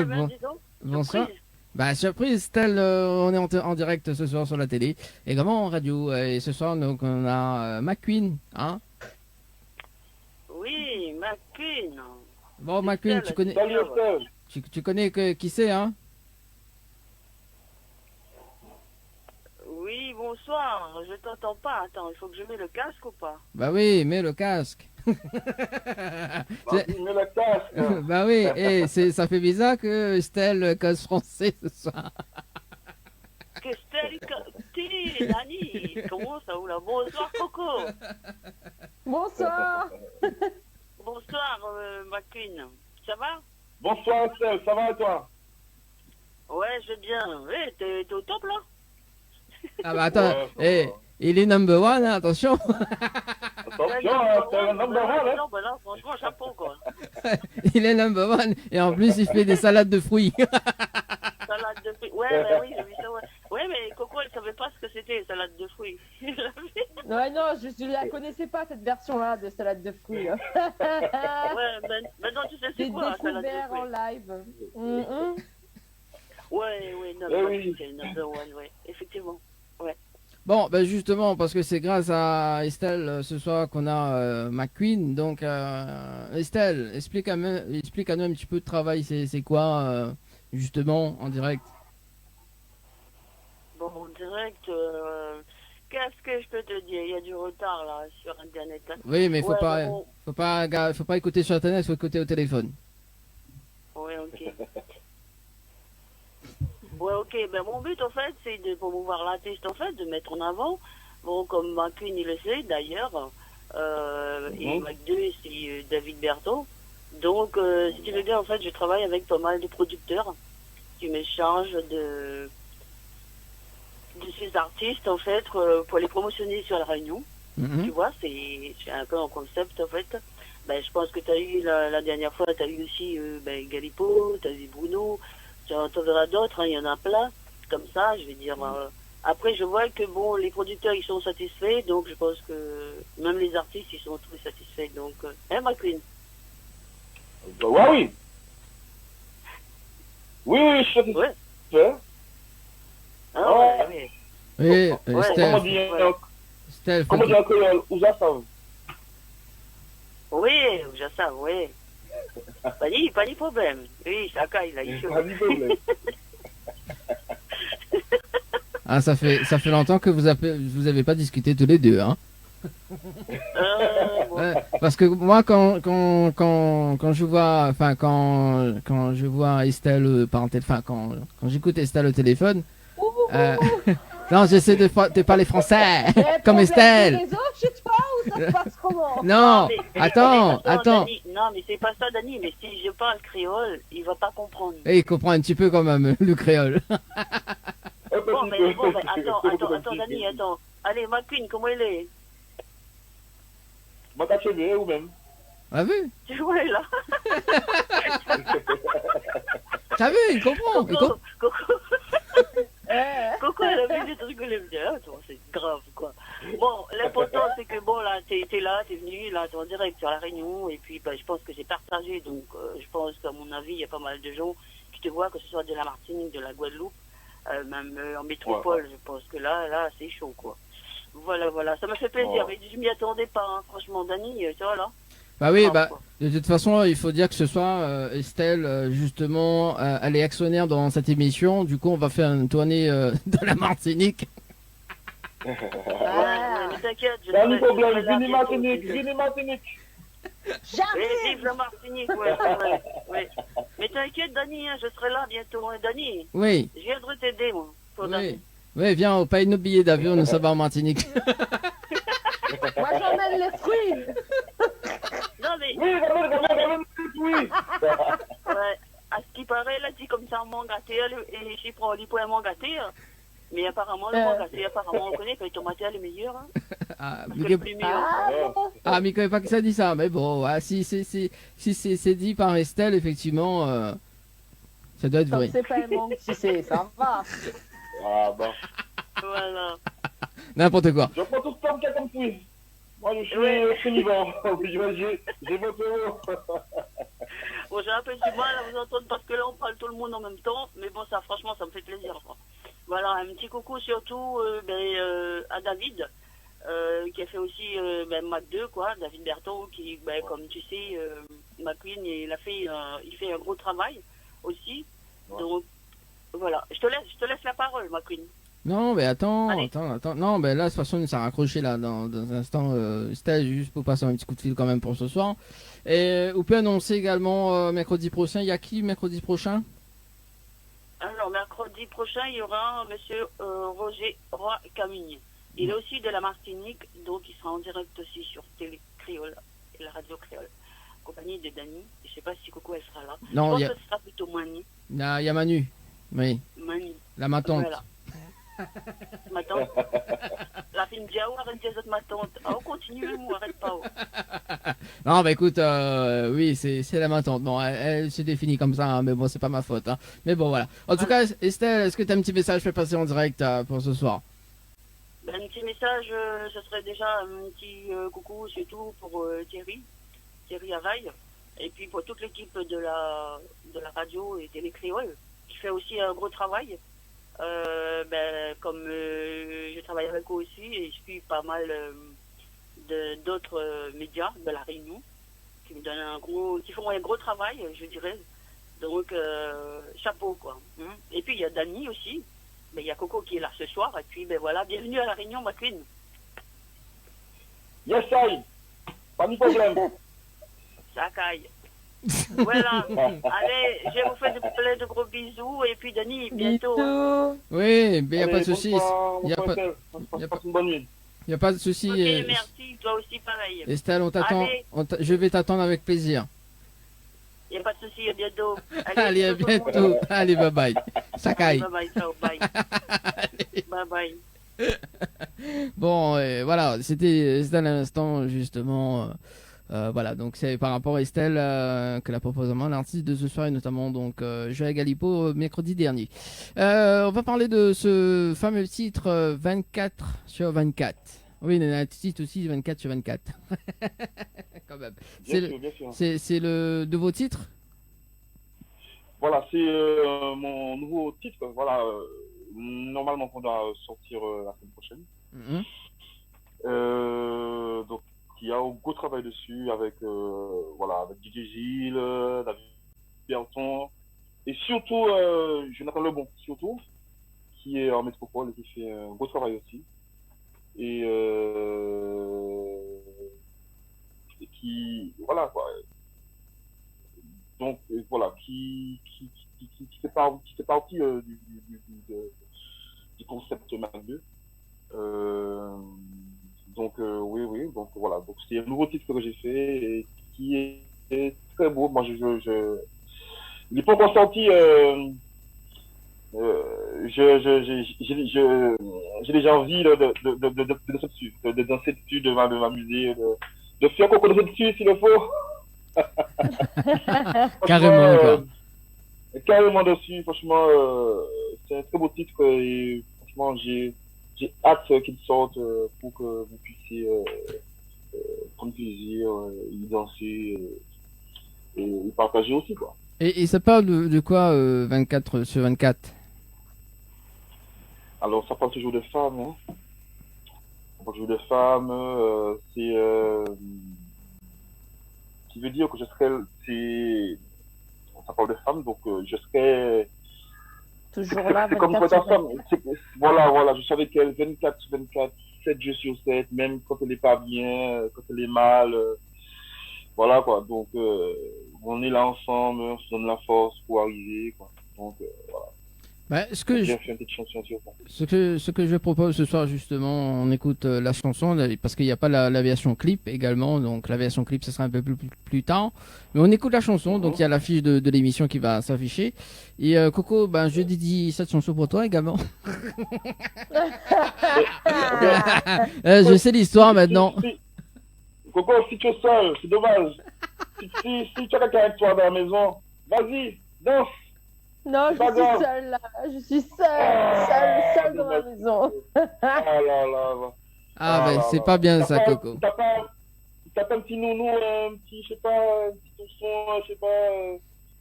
Speaker 6: Bon.
Speaker 7: Dis donc,
Speaker 6: Bonsoir.
Speaker 7: surprise.
Speaker 6: Surprise Stella, on est en direct ce soir sur la télé, également en radio. Et ce soir, donc, on a McQueen, hein?
Speaker 7: Oui, McQueen.
Speaker 6: Bon, McQueen, tu connais,
Speaker 9: Salut Estelle.
Speaker 6: tu connais qui c'est, hein?
Speaker 11: Oui, bonsoir. Je t'entends pas. Attends, il faut que je mette le casque ou pas?
Speaker 6: Bah oui, mets le casque.
Speaker 9: Bah,
Speaker 6: C'est-
Speaker 9: oui, mets le casque.
Speaker 6: Bah oui, et ça fait bizarre que Estelle casse français ce soir.
Speaker 11: T'es Dani. Comment ça ou là? Bonsoir, Coco.
Speaker 5: Bonsoir.
Speaker 11: Bonsoir, McQueen. Ça va?
Speaker 9: Bonsoir Estelle, ça va et toi?
Speaker 11: Ouais, je vais bien. Ouais, t'es au top là?
Speaker 6: Ah bah attends,
Speaker 9: Ouais,
Speaker 6: il est number one, hein, attention.
Speaker 9: Attention, hein, c'est un number one, hein.
Speaker 11: Non, bah là, franchement, chapeau quoi.
Speaker 6: Il est number one, et en plus il fait des salades de fruits.
Speaker 11: Salade de fruits. Ouais, bah oui, j'ai vu ça, ouais. Ouais, mais Coco, elle savait pas ce que c'était, salade de fruits.
Speaker 5: Ouais, non, je la connaissais pas, cette version-là de salade de fruits.
Speaker 11: Ouais, maintenant tu sais c'est
Speaker 5: J'ai
Speaker 11: quoi, salade de
Speaker 5: découvert en
Speaker 11: fruits.
Speaker 5: live.
Speaker 11: Ouais, non,
Speaker 9: Eh
Speaker 11: bah,
Speaker 9: oui.
Speaker 11: c'est le number one, ouais, effectivement. Ouais.
Speaker 6: Bon, bah justement, parce que c'est grâce à Estelle ce soir qu'on a McQueen. Donc, Estelle, explique à nous un petit peu de travail. C'est quoi, justement, en direct?
Speaker 11: Bon, en direct, qu'est-ce que je peux te dire? Il y a du retard là sur Internet. Hein.
Speaker 6: Oui, mais faut
Speaker 11: Ouais,
Speaker 6: pas,
Speaker 11: bon,
Speaker 6: faut pas écouter sur Internet, faut écouter au téléphone.
Speaker 11: ouais, ok. Ouais, ok. Ben, mon but, en fait, c'est de promouvoir l'artiste, en fait, de mettre en avant. Bon, comme McQueen, il le sait, d'ailleurs. Et Mac2, c'est David Berthaud. Donc, si tu veux bien, en fait, je travaille avec pas mal de producteurs qui me chargent de ces artistes, en fait, pour les promotionner sur la Réunion.
Speaker 6: Mhm.
Speaker 11: Tu vois, c'est un peu un concept, en fait. Ben, je pense que tu as eu, la dernière fois, tu as eu aussi Galipo, tu as eu Bruno. Tu en verras d'autres, hein, il y en a plein, comme ça, je vais dire. Après, je vois que, bon, les producteurs, ils sont satisfaits, donc je pense que même les artistes, ils sont tous satisfaits. Donc, hein, McQueen?
Speaker 9: Bah, ouais, oui. Oui, je suis satisfait.
Speaker 11: Ouais. Ah ouais, ouais.
Speaker 6: Oui,
Speaker 9: Comment
Speaker 6: Estelle,
Speaker 9: dire,
Speaker 6: Estelle, faut
Speaker 9: comment
Speaker 6: que-
Speaker 9: dire en créole, où ça ça?
Speaker 11: Oui, je sais, oui. Pas de problème. Oui, chacun, il a eu chaud.
Speaker 9: Pas de problème.
Speaker 6: Ah, ça fait longtemps que vous avez pas discuté tous les deux, hein.
Speaker 11: Bon.
Speaker 6: Ouais, parce que moi, quand je vois, enfin, quand je vois Estelle par téléphone, enfin, quand j'écoute Estelle au téléphone, non, j'essaie de parler français, comme Estelle.
Speaker 5: Les autres chez toi ou ça se passe comment?
Speaker 6: Non,
Speaker 11: mais
Speaker 6: attends.
Speaker 11: Dani, non, mais c'est pas ça, Dani. Mais si je parle créole, il va pas comprendre.
Speaker 6: Et il comprend un petit peu quand même le créole.
Speaker 11: Bon, mais attends, Dani, attends. Allez, McQueen, comment il est?
Speaker 9: Moi, t'as cheveux ou même?
Speaker 6: T'as vu?
Speaker 11: Tu vois, là.
Speaker 6: T'as vu? Il comprend.
Speaker 11: Coco, Coco, elle a vu des trucs que j'aime bien. C'est grave, quoi. Bon, l'important, c'est que, bon, là, t'es là, t'es venu, là, t'es en direct sur la Réunion. Et puis, je pense que j'ai partagé. Donc, je pense qu'à mon avis, il y a pas mal de gens qui te voient, que ce soit de la Martinique, de la Guadeloupe, même en métropole. Je pense que là, c'est chaud, quoi. Voilà, ça m'a fait plaisir. Mais je m'y attendais pas, hein. Franchement, Dani, tu vois, là.
Speaker 6: Bah oui,
Speaker 11: Grave,
Speaker 6: bah
Speaker 11: quoi.
Speaker 6: de toute façon, il faut dire que ce soir, Estelle, justement, elle est actionnaire dans cette émission. Du coup, on va faire une tournée de la Martinique.
Speaker 11: Ouais, mais t'inquiète, je
Speaker 9: Pas de
Speaker 11: serai
Speaker 9: problème,
Speaker 11: là
Speaker 9: venez
Speaker 11: bientôt,
Speaker 9: Martinique,
Speaker 11: t'inquiète.
Speaker 9: venez Martinique.
Speaker 11: Oui, vive la Martinique, ouais, c'est vrai. Ouais. Mais t'inquiète, Dani, hein, je serai là bientôt. Hein, Dani,
Speaker 6: Oui,
Speaker 11: je viendrai t'aider, moi. Pour
Speaker 6: oui.
Speaker 11: Dani.
Speaker 6: Oui, viens, on paye nos billets d'avion, nous ça va en Martinique.
Speaker 5: Moi, j'emmène les fruits.
Speaker 11: Non, mais,
Speaker 9: Oui, ramène, oui.
Speaker 11: ouais, à ce qui paraît, là, dit comme ça, un mangâté, et j'y prends les points mangâté. Mais apparemment, le mangâté, apparemment, on connaît que le tomate est le meilleur. Hein,
Speaker 6: Ah,
Speaker 11: parce que le plus meilleur.
Speaker 6: ah, mais il connaît pas que ça dit ça. Mais bon, ah, si c'est dit par Estelle, effectivement, ça doit être
Speaker 5: Comme
Speaker 6: vrai.
Speaker 5: c'est pas un manque, tu sais, ça va.
Speaker 9: Ah, bon.
Speaker 11: Voilà.
Speaker 6: N'importe quoi.
Speaker 9: Je prends tout ce temps qu'il y a comme quiz. Moi, je suis vivant. J'ai voté.
Speaker 11: Bon, j'ai un peu du mal à vous entendre parce que là, on parle tout le monde en même temps. Mais bon, ça, franchement, ça me fait plaisir. Quoi. Voilà, un petit coucou surtout à David, qui a fait aussi Mac 2, quoi. David Berthaud, qui, comme tu sais, McQueen, il fait un gros travail aussi. Donc, voilà. Je te laisse la parole, McQueen.
Speaker 6: Non, mais attends.
Speaker 11: Allez.
Speaker 6: Non, mais là, de toute façon, ça a raccroché là dans un instant. C'était juste pour passer un petit coup de fil quand même pour ce soir. Et on peut annoncer également mercredi prochain. Il y a qui mercredi prochain?
Speaker 11: Alors, mercredi prochain, il y aura monsieur Roger Roy Camugne. Il est aussi de la Martinique, donc il sera en direct aussi sur Télé Créole et la radio Créole. Compagnie de Dani. Je ne sais pas si Coco, elle sera là.
Speaker 6: Non,
Speaker 11: je pense que ce sera plutôt Mani.
Speaker 6: Il y a Manu. Oui.
Speaker 11: Mani.
Speaker 6: La ma tante.
Speaker 11: Voilà. Ma tante. La fille me dit, ah, arrête des autres, ma tante. Ah, on continue, ou arrête pas.
Speaker 6: Non, bah écoute, oui, c'est la ma tante. Bon, elle se définit comme ça, hein, mais bon, c'est pas ma faute. Hein. Mais bon, voilà. En tout cas, Estelle, est-ce que tu as un petit message à passer en direct pour ce soir?
Speaker 11: Ben, un petit message, ce serait déjà un petit coucou, c'est tout pour Thierry Availle, et puis pour toute l'équipe de la radio et Télé Créole, qui fait aussi un gros travail. Comme je travaille avec eux aussi, et je suis pas mal d'autres médias de la Réunion, qui me donnent qui font un gros travail, je dirais. Donc, chapeau, quoi. Et puis, il y a Dani aussi. Mais il y a Coco qui est là ce soir. Et puis, ben voilà, bienvenue à la Réunion, McQueen.
Speaker 9: Yes, I. Pas de problème.
Speaker 11: Ça caille. Voilà. Allez, je vous fais plein de gros bisous. Et puis, Dani, bientôt.
Speaker 6: Oui, mais il n'y a pas de souci.
Speaker 9: Il n'y a
Speaker 6: pas de souci.
Speaker 11: Ok, merci. Toi aussi, pareil.
Speaker 6: Estelle, on t'attend.
Speaker 11: Allez.
Speaker 6: Je vais t'attendre avec plaisir.
Speaker 11: Il n'y a pas de souci, à bientôt.
Speaker 6: Allez, à bientôt. Allez, bye bye. Ça caille.
Speaker 11: Bye bye, ciao, bye. Bye bye.
Speaker 6: Bon, voilà, c'était à l'instant, justement. Voilà, donc c'est par rapport à Estelle que la proposement l'artiste de ce soir, et notamment donc Joël Galipo mercredi dernier. On va parler de ce fameux titre 24 sur 24. Oui, il y a un titre aussi 24 sur 24. Quand même.
Speaker 9: Bien sûr.
Speaker 6: C'est le nouveau titre?
Speaker 9: Voilà, c'est mon nouveau titre. Voilà, normalement qu'on doit sortir la semaine prochaine. Donc, il y a un gros travail dessus avec avec DJ Gilles, David Berton et surtout Jonathan Lebon, qui est en métropole et qui fait un gros travail aussi. Et qui voilà quoi, donc voilà, qui fait partie du concept Mac 2. Donc oui, donc voilà, donc c'est un nouveau titre que j'ai fait et qui est très beau. Moi il n'est pas encore sorti. J'ai déjà envie de danser dessus, de m'amuser, de faire Coco dessus s'il le faut.
Speaker 6: Carrément, quoi.
Speaker 9: Carrément dessus, franchement, c'est un très beau titre et franchement, j'ai hâte qu'il sorte pour que vous puissiez prendre plaisir, y danser et y partager aussi, quoi.
Speaker 6: Et ça parle de quoi 24 sur 24?
Speaker 9: Alors, ça parle toujours de femmes, hein. Ça parle toujours de femmes, c'est... qui veut dire que je serais... Ça parle de femmes, donc je serais...
Speaker 5: Toujours là,
Speaker 9: c'est comme ta femme. Voilà, je suis avec elle 24 sur 24, 7 jours sur 7, même quand elle n'est pas bien, quand elle est mal. Voilà, quoi. Donc, on est là ensemble, on se donne la force pour arriver, quoi. Donc, voilà.
Speaker 6: Bah, ce que je propose ce soir, justement, on écoute la chanson parce qu'il n'y a pas la version clip également, donc la version clip ce sera un peu plus tard, mais on écoute la chanson, donc il y a l'affiche de l'émission qui va s'afficher. Et Coco, ben je dédie cette chanson pour toi également. Je sais l'histoire maintenant.
Speaker 9: Coco, si tu es seul, c'est dommage. Si tu as quelqu'un avec toi dans la maison, vas-y, danse.
Speaker 5: Non, je suis seule là. Je suis seule dans ma maison.
Speaker 6: C'est pas bien ça, Coco.
Speaker 9: T'as pas un petit nounou, un petit, je sais pas, un petit ourson, je sais pas.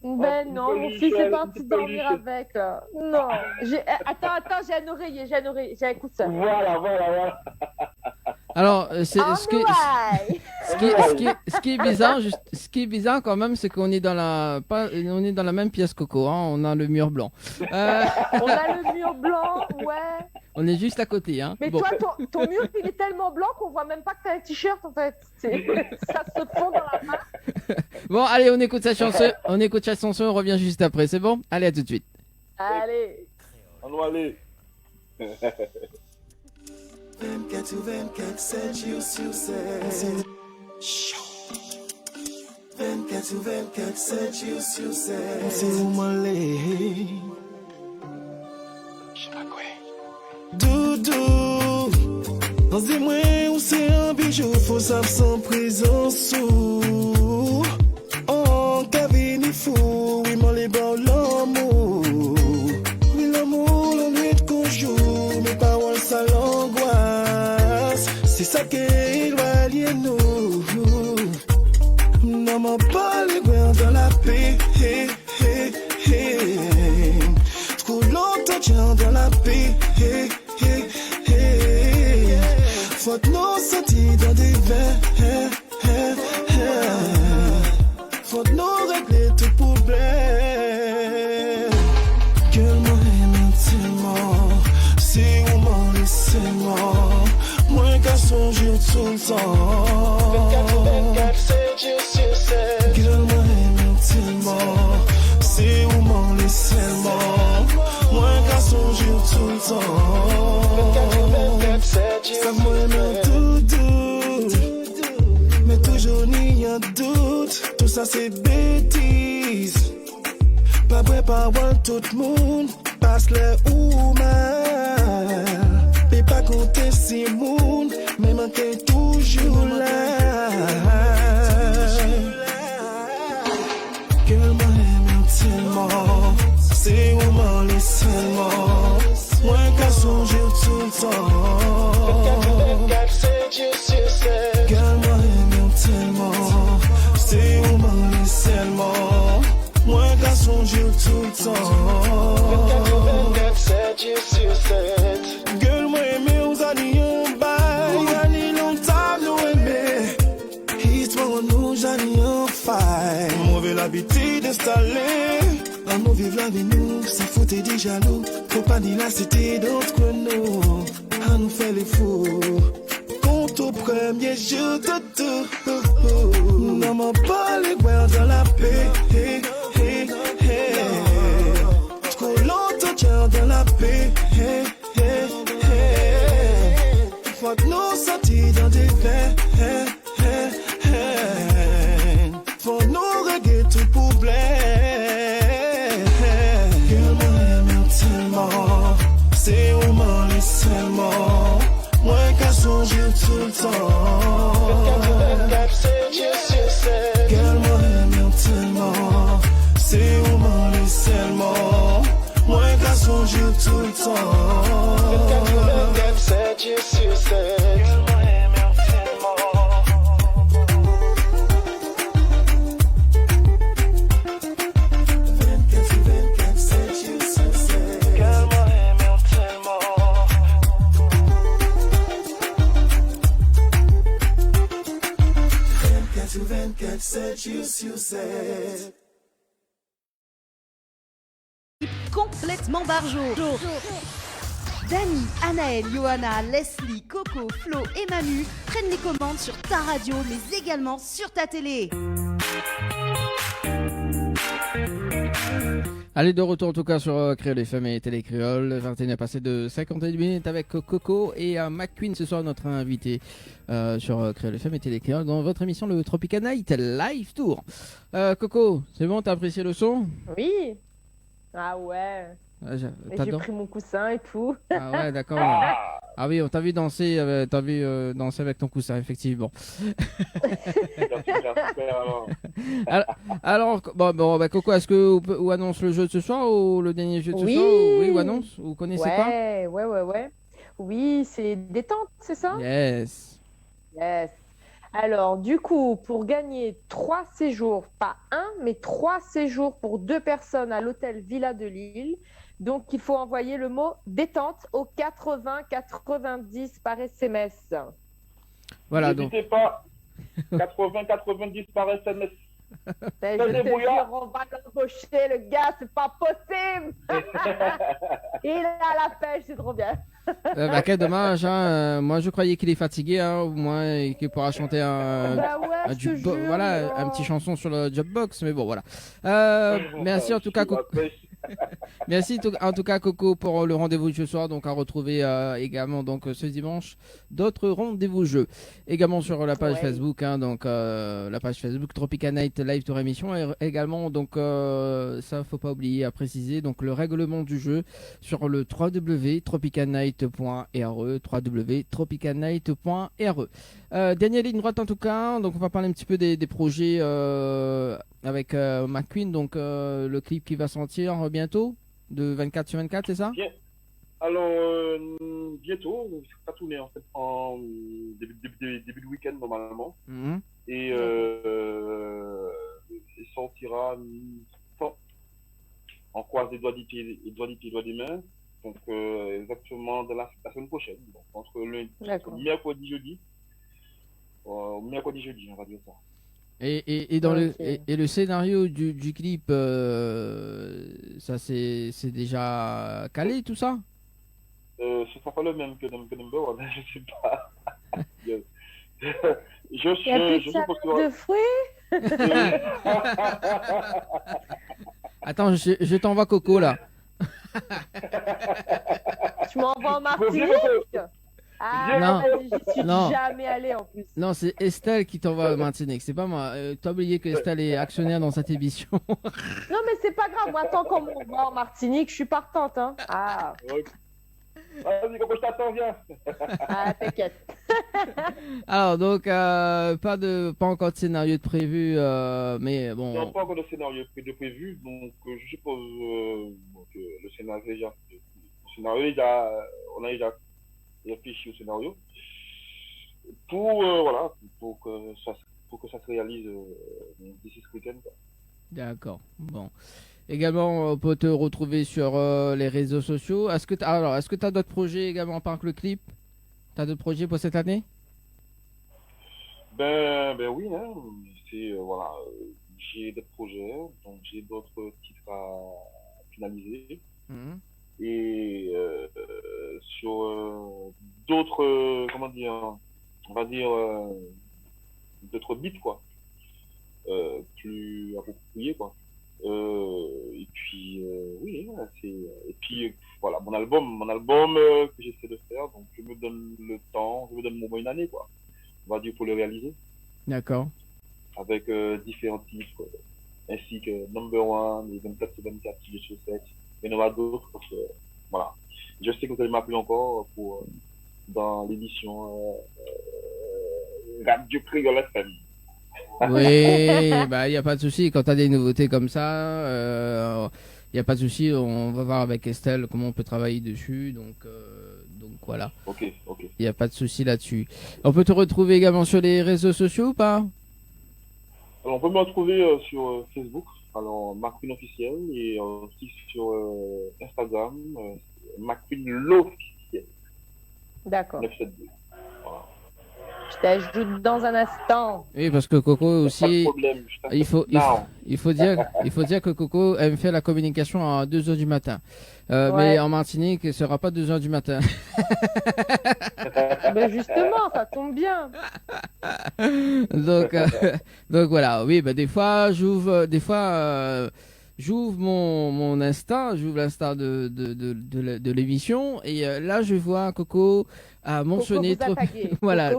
Speaker 5: Ben non, mon fils est parti dormir avec. Non. Attends, j'ai un oreiller, j'écoute ça.
Speaker 9: Voilà.
Speaker 6: Alors, c'est
Speaker 5: En
Speaker 6: ce qui est bizarre, ce qui est bizarre quand même, c'est qu'on est dans on est dans la même pièce, Coco. Hein, on a le mur blanc.
Speaker 5: On a le mur blanc, ouais.
Speaker 6: On est juste à côté, hein.
Speaker 5: Mais
Speaker 6: Bon.
Speaker 5: toi, ton mur, il est tellement blanc qu'on voit même pas que t'as un t-shirt, en fait. Ça se fond dans la main.
Speaker 6: Bon, allez, on écoute sa chanson. On revient juste après. C'est bon? Allez, à tout de suite.
Speaker 5: Allez.
Speaker 9: On doit aller.
Speaker 10: 24 sur 24, 7 jours sur 7. 24 sur 24, 7 jours sur 7. C'est où m'aller? Doudou, dis-moi où c'est un bijou, faut savoir sans présence. Oh, cabine fou, oui, m'en les bords l'amour. Oui, l'amour, la nuit qu'on joue, mes paroles, ça l'angoisse. C'est ça qu'il va lier nous. Non, m'en pas les mains dans la paix. Trop longtemps, tiens dans la paix. Faut que nous sentir dans des verres. Faut que nous régler tout problème. Que moi aime tellement, c'est où m'en laissez-moi. Moi qu'à songer tout le temps. 24, 7 jours sur 7. Que moi aime tellement, c'est où m'en laissez-moi. Moi qu'à songer tout le temps. 24, 7 jours. Ça me doute, mais toujours n'y a doute. Tout ça c'est bêtise. Pas vrai, pas voir tout le monde. Passe le ou mal. Mais pas compter si monde. Mais manquer toujours là. Que moi aime tellement. C'est où m'en laissez-moi. Moi qu'à songer tout le temps. 24, 7 jours sur 7. Que moi aime tellement. C'est où m'en laissez-moi. Moi qu'à songer tout le temps. 24, 7 jours sur 7. Girl, moi aimé aux années en bas. Années longtemps nous aimé. Histoire nous j'années en faille. Mauvais l'habitude d'installer. À nous vivre la vie nous, ça foutait des jaloux. Faut pas dire la cité d'entre nous. À nous faire les fous. Compte au premier jour de tout. Non m'en pas les guerres dans la paix. Trop longtemps tiens dans la paix. Faut que nous sortir dans des verres. Faut nous régler tout problème. Girl, moi aime tellement. C'est où m'en laissez-moi. Moi qu'à songer tout le temps. 24, 7 jours sur 7. Girl, moi aime tellement. C'est où m'en laissez-moi. Moi qu'à songer tout le temps. 24, 7 jours sur 7. Girl, moi aime tellement. 24, 7 jours sur 7. Girl, moi aime tellement. 24, 7 jours sur 7.
Speaker 8: Complètement barjo. Dani, Anaël, Johanna, Leslie, Coco, Flo et Manu prennent les commandes sur ta radio mais également sur ta télé.
Speaker 6: Allez, de retour en tout cas sur Créole FM et Télé Créole. 21 passé de 51 minutes avec Coco et McQueen ce soir, notre invité sur Créole FM et Télé Créole dans votre émission le Tropical Night Live Tour. Coco, c'est bon, t'as apprécié le son?
Speaker 5: Oui. Ah ouais.
Speaker 6: Ah,
Speaker 5: Et j'ai pris mon coussin et tout.
Speaker 6: Ah ouais, d'accord. Ah oui, on t'a vu danser, danser avec ton coussin, effectivement. Alors, bah, Coco, est-ce que ou annonce le jeu de ce soir ou le dernier jeu de ce soir? Oui, ou annonce? Vous connaissez quoi?
Speaker 5: Ouais. Oui, c'est détente, c'est ça?
Speaker 6: Yes.
Speaker 5: Alors, du coup, pour gagner 3 séjours, pas un, mais 3 séjours pour 2 personnes à l'hôtel Villa de Lille, donc il faut envoyer le mot détente au 80 90 par SMS.
Speaker 6: Voilà, donc.
Speaker 9: N'hésitez pas, 80-90 par SMS.
Speaker 5: Ben, je te jure, on va l'embaucher, le gars, c'est pas possible. Il a la pêche, c'est trop bien.
Speaker 6: Quel dommage, hein. Moi je croyais qu'il est fatigué, hein, au moins, et qu'il pourra chanter
Speaker 5: Bah ouais,
Speaker 6: un
Speaker 5: je te jure,
Speaker 6: voilà, un petit chanson sur le Jukebox, mais bon, voilà. Merci en tout cas, merci en tout cas Coco pour le rendez-vous de ce soir, donc à retrouver également donc ce dimanche d'autres rendez-vous jeux également sur la page Facebook, hein, donc la page Facebook Tropical Night Live Tour émission, et également donc ça faut pas oublier à préciser donc le règlement du jeu sur le www.tropicalnight.re www.tropicalnight.re. Dernière ligne droite en tout cas, donc on va parler un petit peu des projets avec McQueen, donc le clip qui va sortir bientôt, de 24 sur 24, c'est ça?
Speaker 9: Bien. Alors, bientôt, ça va tourner en fait en début de week-end normalement. Et il sortira en croise des doigts des pieds, doigts des mains. Donc, exactement de la semaine prochaine. Donc, entre le mercredi, jeudi. Mercredi, jeudi, on va dire ça.
Speaker 6: Et dans le scénario du clip, ça c'est déjà calé tout ça?
Speaker 9: Ce sera pas le même que Number One, je sais pas.
Speaker 5: Il y a plus de salade de fruits.
Speaker 6: Attends, je t'envoie Coco là.
Speaker 5: Tu m'envoies en Martinique? Ah
Speaker 6: non,
Speaker 5: j'y suis jamais allé en plus.
Speaker 6: Non, c'est Estelle qui t'envoie à Martinique, c'est pas moi. T'as oublié que Estelle est actionnaire dans cette émission.
Speaker 5: Non mais c'est pas grave, moi tant qu'on m'envoie en Martinique, je suis partante, hein. Ah.
Speaker 9: Vas-y, Coco, je t'attends, viens.
Speaker 5: Ah, t'inquiète.
Speaker 9: Alors,
Speaker 6: donc, pas encore de scénario de prévu, mais bon.
Speaker 9: Non, pas encore de scénario de prévu, donc je suppose que le scénario on a déjà réfléchi au scénario pour que ça se réalise d'ici ce week-end.
Speaker 6: D'accord, bon. Également, on peut te retrouver sur les réseaux sociaux. Est-ce que tu as d'autres projets également par que le clip? Tu as d'autres projets pour cette année?
Speaker 9: Ben oui, hein. J'ai des projets, donc j'ai d'autres titres à finaliser. Et sur d'autres, comment dire, on va dire d'autres beats quoi, plus appropriés quoi. Et puis oui, et puis voilà, mon album que j'essaie de faire, donc je me donne le temps, je me donne au moins une année quoi, on va dire, pour le réaliser.
Speaker 6: D'accord.
Speaker 9: Avec différents titres quoi, ainsi que Number One, les 24 sur 24, les chaussettes, et il y en aura d'autres parce que voilà, je sais que vous allez m'appeler encore pour dans l'édition Radio Créole FM.
Speaker 6: Oui, bah il n'y a pas de souci. Quand tu as des nouveautés comme ça, il n'y a pas de souci. On va voir avec Estelle comment on peut travailler dessus. Donc voilà.
Speaker 9: Ok.
Speaker 6: Il n'y a pas de souci là-dessus. On peut te retrouver également sur les réseaux sociaux ou pas?
Speaker 9: Alors, on peut me retrouver sur Facebook, alors McQueen officiel, et aussi sur Instagram, McQueen l'officiel.
Speaker 5: D'accord.
Speaker 9: 972. Voilà.
Speaker 5: Je t'ajoute dans un instant.
Speaker 6: Oui, parce que Coco aussi,
Speaker 9: pas de problème,
Speaker 6: il faut dire que Coco aime faire la communication à 2h du matin. Mais en Martinique, ce sera pas 2h du matin.
Speaker 5: Ben justement, ça tombe bien.
Speaker 6: donc voilà, oui, des fois j'ouvre mon Insta, j'ouvre l'Insta de l'émission, et là je vois Coco a mentionné trop. Voilà.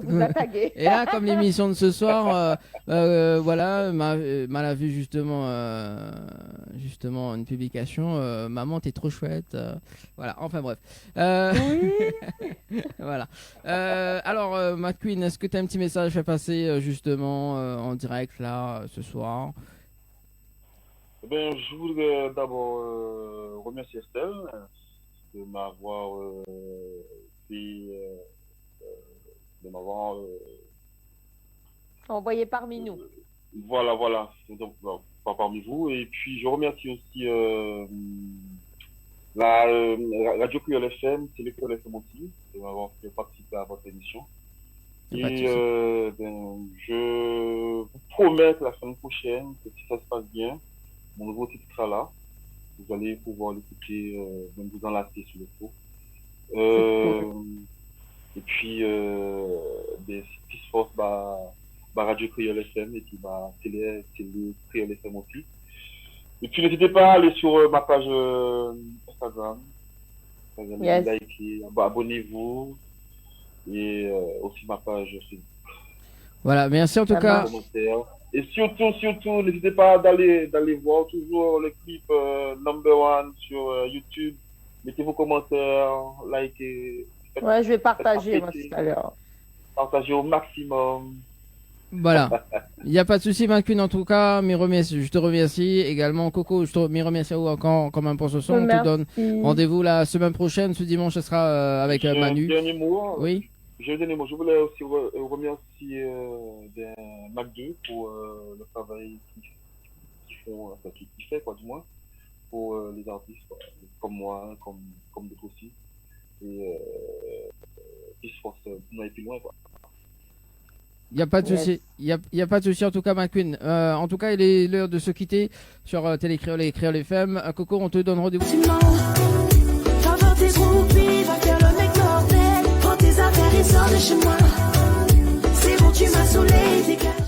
Speaker 6: Et là, comme l'émission de ce soir, voilà, m'a vu justement une publication. Maman, t'es trop chouette. Voilà. Enfin bref.
Speaker 5: Oui.
Speaker 6: Voilà. Alors, McQueen, est-ce que tu as un petit message à passer justement en direct là ce soir?
Speaker 9: Je voudrais d'abord remercier Estelle de m'avoir
Speaker 5: envoyé parmi nous.
Speaker 9: Voilà. Donc, pas parmi vous. Et puis, je remercie aussi la Radio Créole FM, Télé Créole FM aussi, de m'avoir fait participer à votre émission. Et je vous promets que la semaine prochaine, que si ça se passe bien, mon nouveau titre sera là. Vous allez pouvoir l'écouter, même vous enlacer sur le faux. Et puis, Peace Force, Radio Créole FM, et puis, Télé Créole FM aussi. Et puis, n'hésitez pas à aller sur ma page Instagram.
Speaker 5: Yes.
Speaker 9: Likez, abonnez-vous. Et aussi ma page Facebook.
Speaker 6: Voilà, merci en tout cas.
Speaker 9: Et surtout, n'hésitez pas d'aller voir toujours le clip number one sur YouTube. Mettez vos commentaires, likez.
Speaker 5: Ouais, je vais partager moi tout à l'heure.
Speaker 9: Partagez au maximum.
Speaker 6: Voilà. Il n'y a pas de souci, Macune, en tout cas. Je te remercie également, Coco. Je te remercie à vous encore quand même pour ce son. On te donne rendez-vous la semaine prochaine. Ce dimanche, ce sera avec Manu.
Speaker 9: Dernier mot.
Speaker 6: Oui.
Speaker 9: Je voulais aussi remercier Mac 2 pour le travail qu'il fait, quoi, du moins, pour les artistes, quoi, comme moi, comme d'autres aussi. Et Peace Force, on aille plus loin, quoi.
Speaker 6: Il n'y a pas de souci. Il y a pas de souci en tout cas, McQueen. En tout cas, il est l'heure de se quitter sur Télé Créole et Créole FM. Coco, on te donne rendez-vous.
Speaker 4: T'envoies tes groupies, va faire le mec mortel. Prends tes affaires et sors de chez moi. C'est bon, tu m'as saoulé, dégage.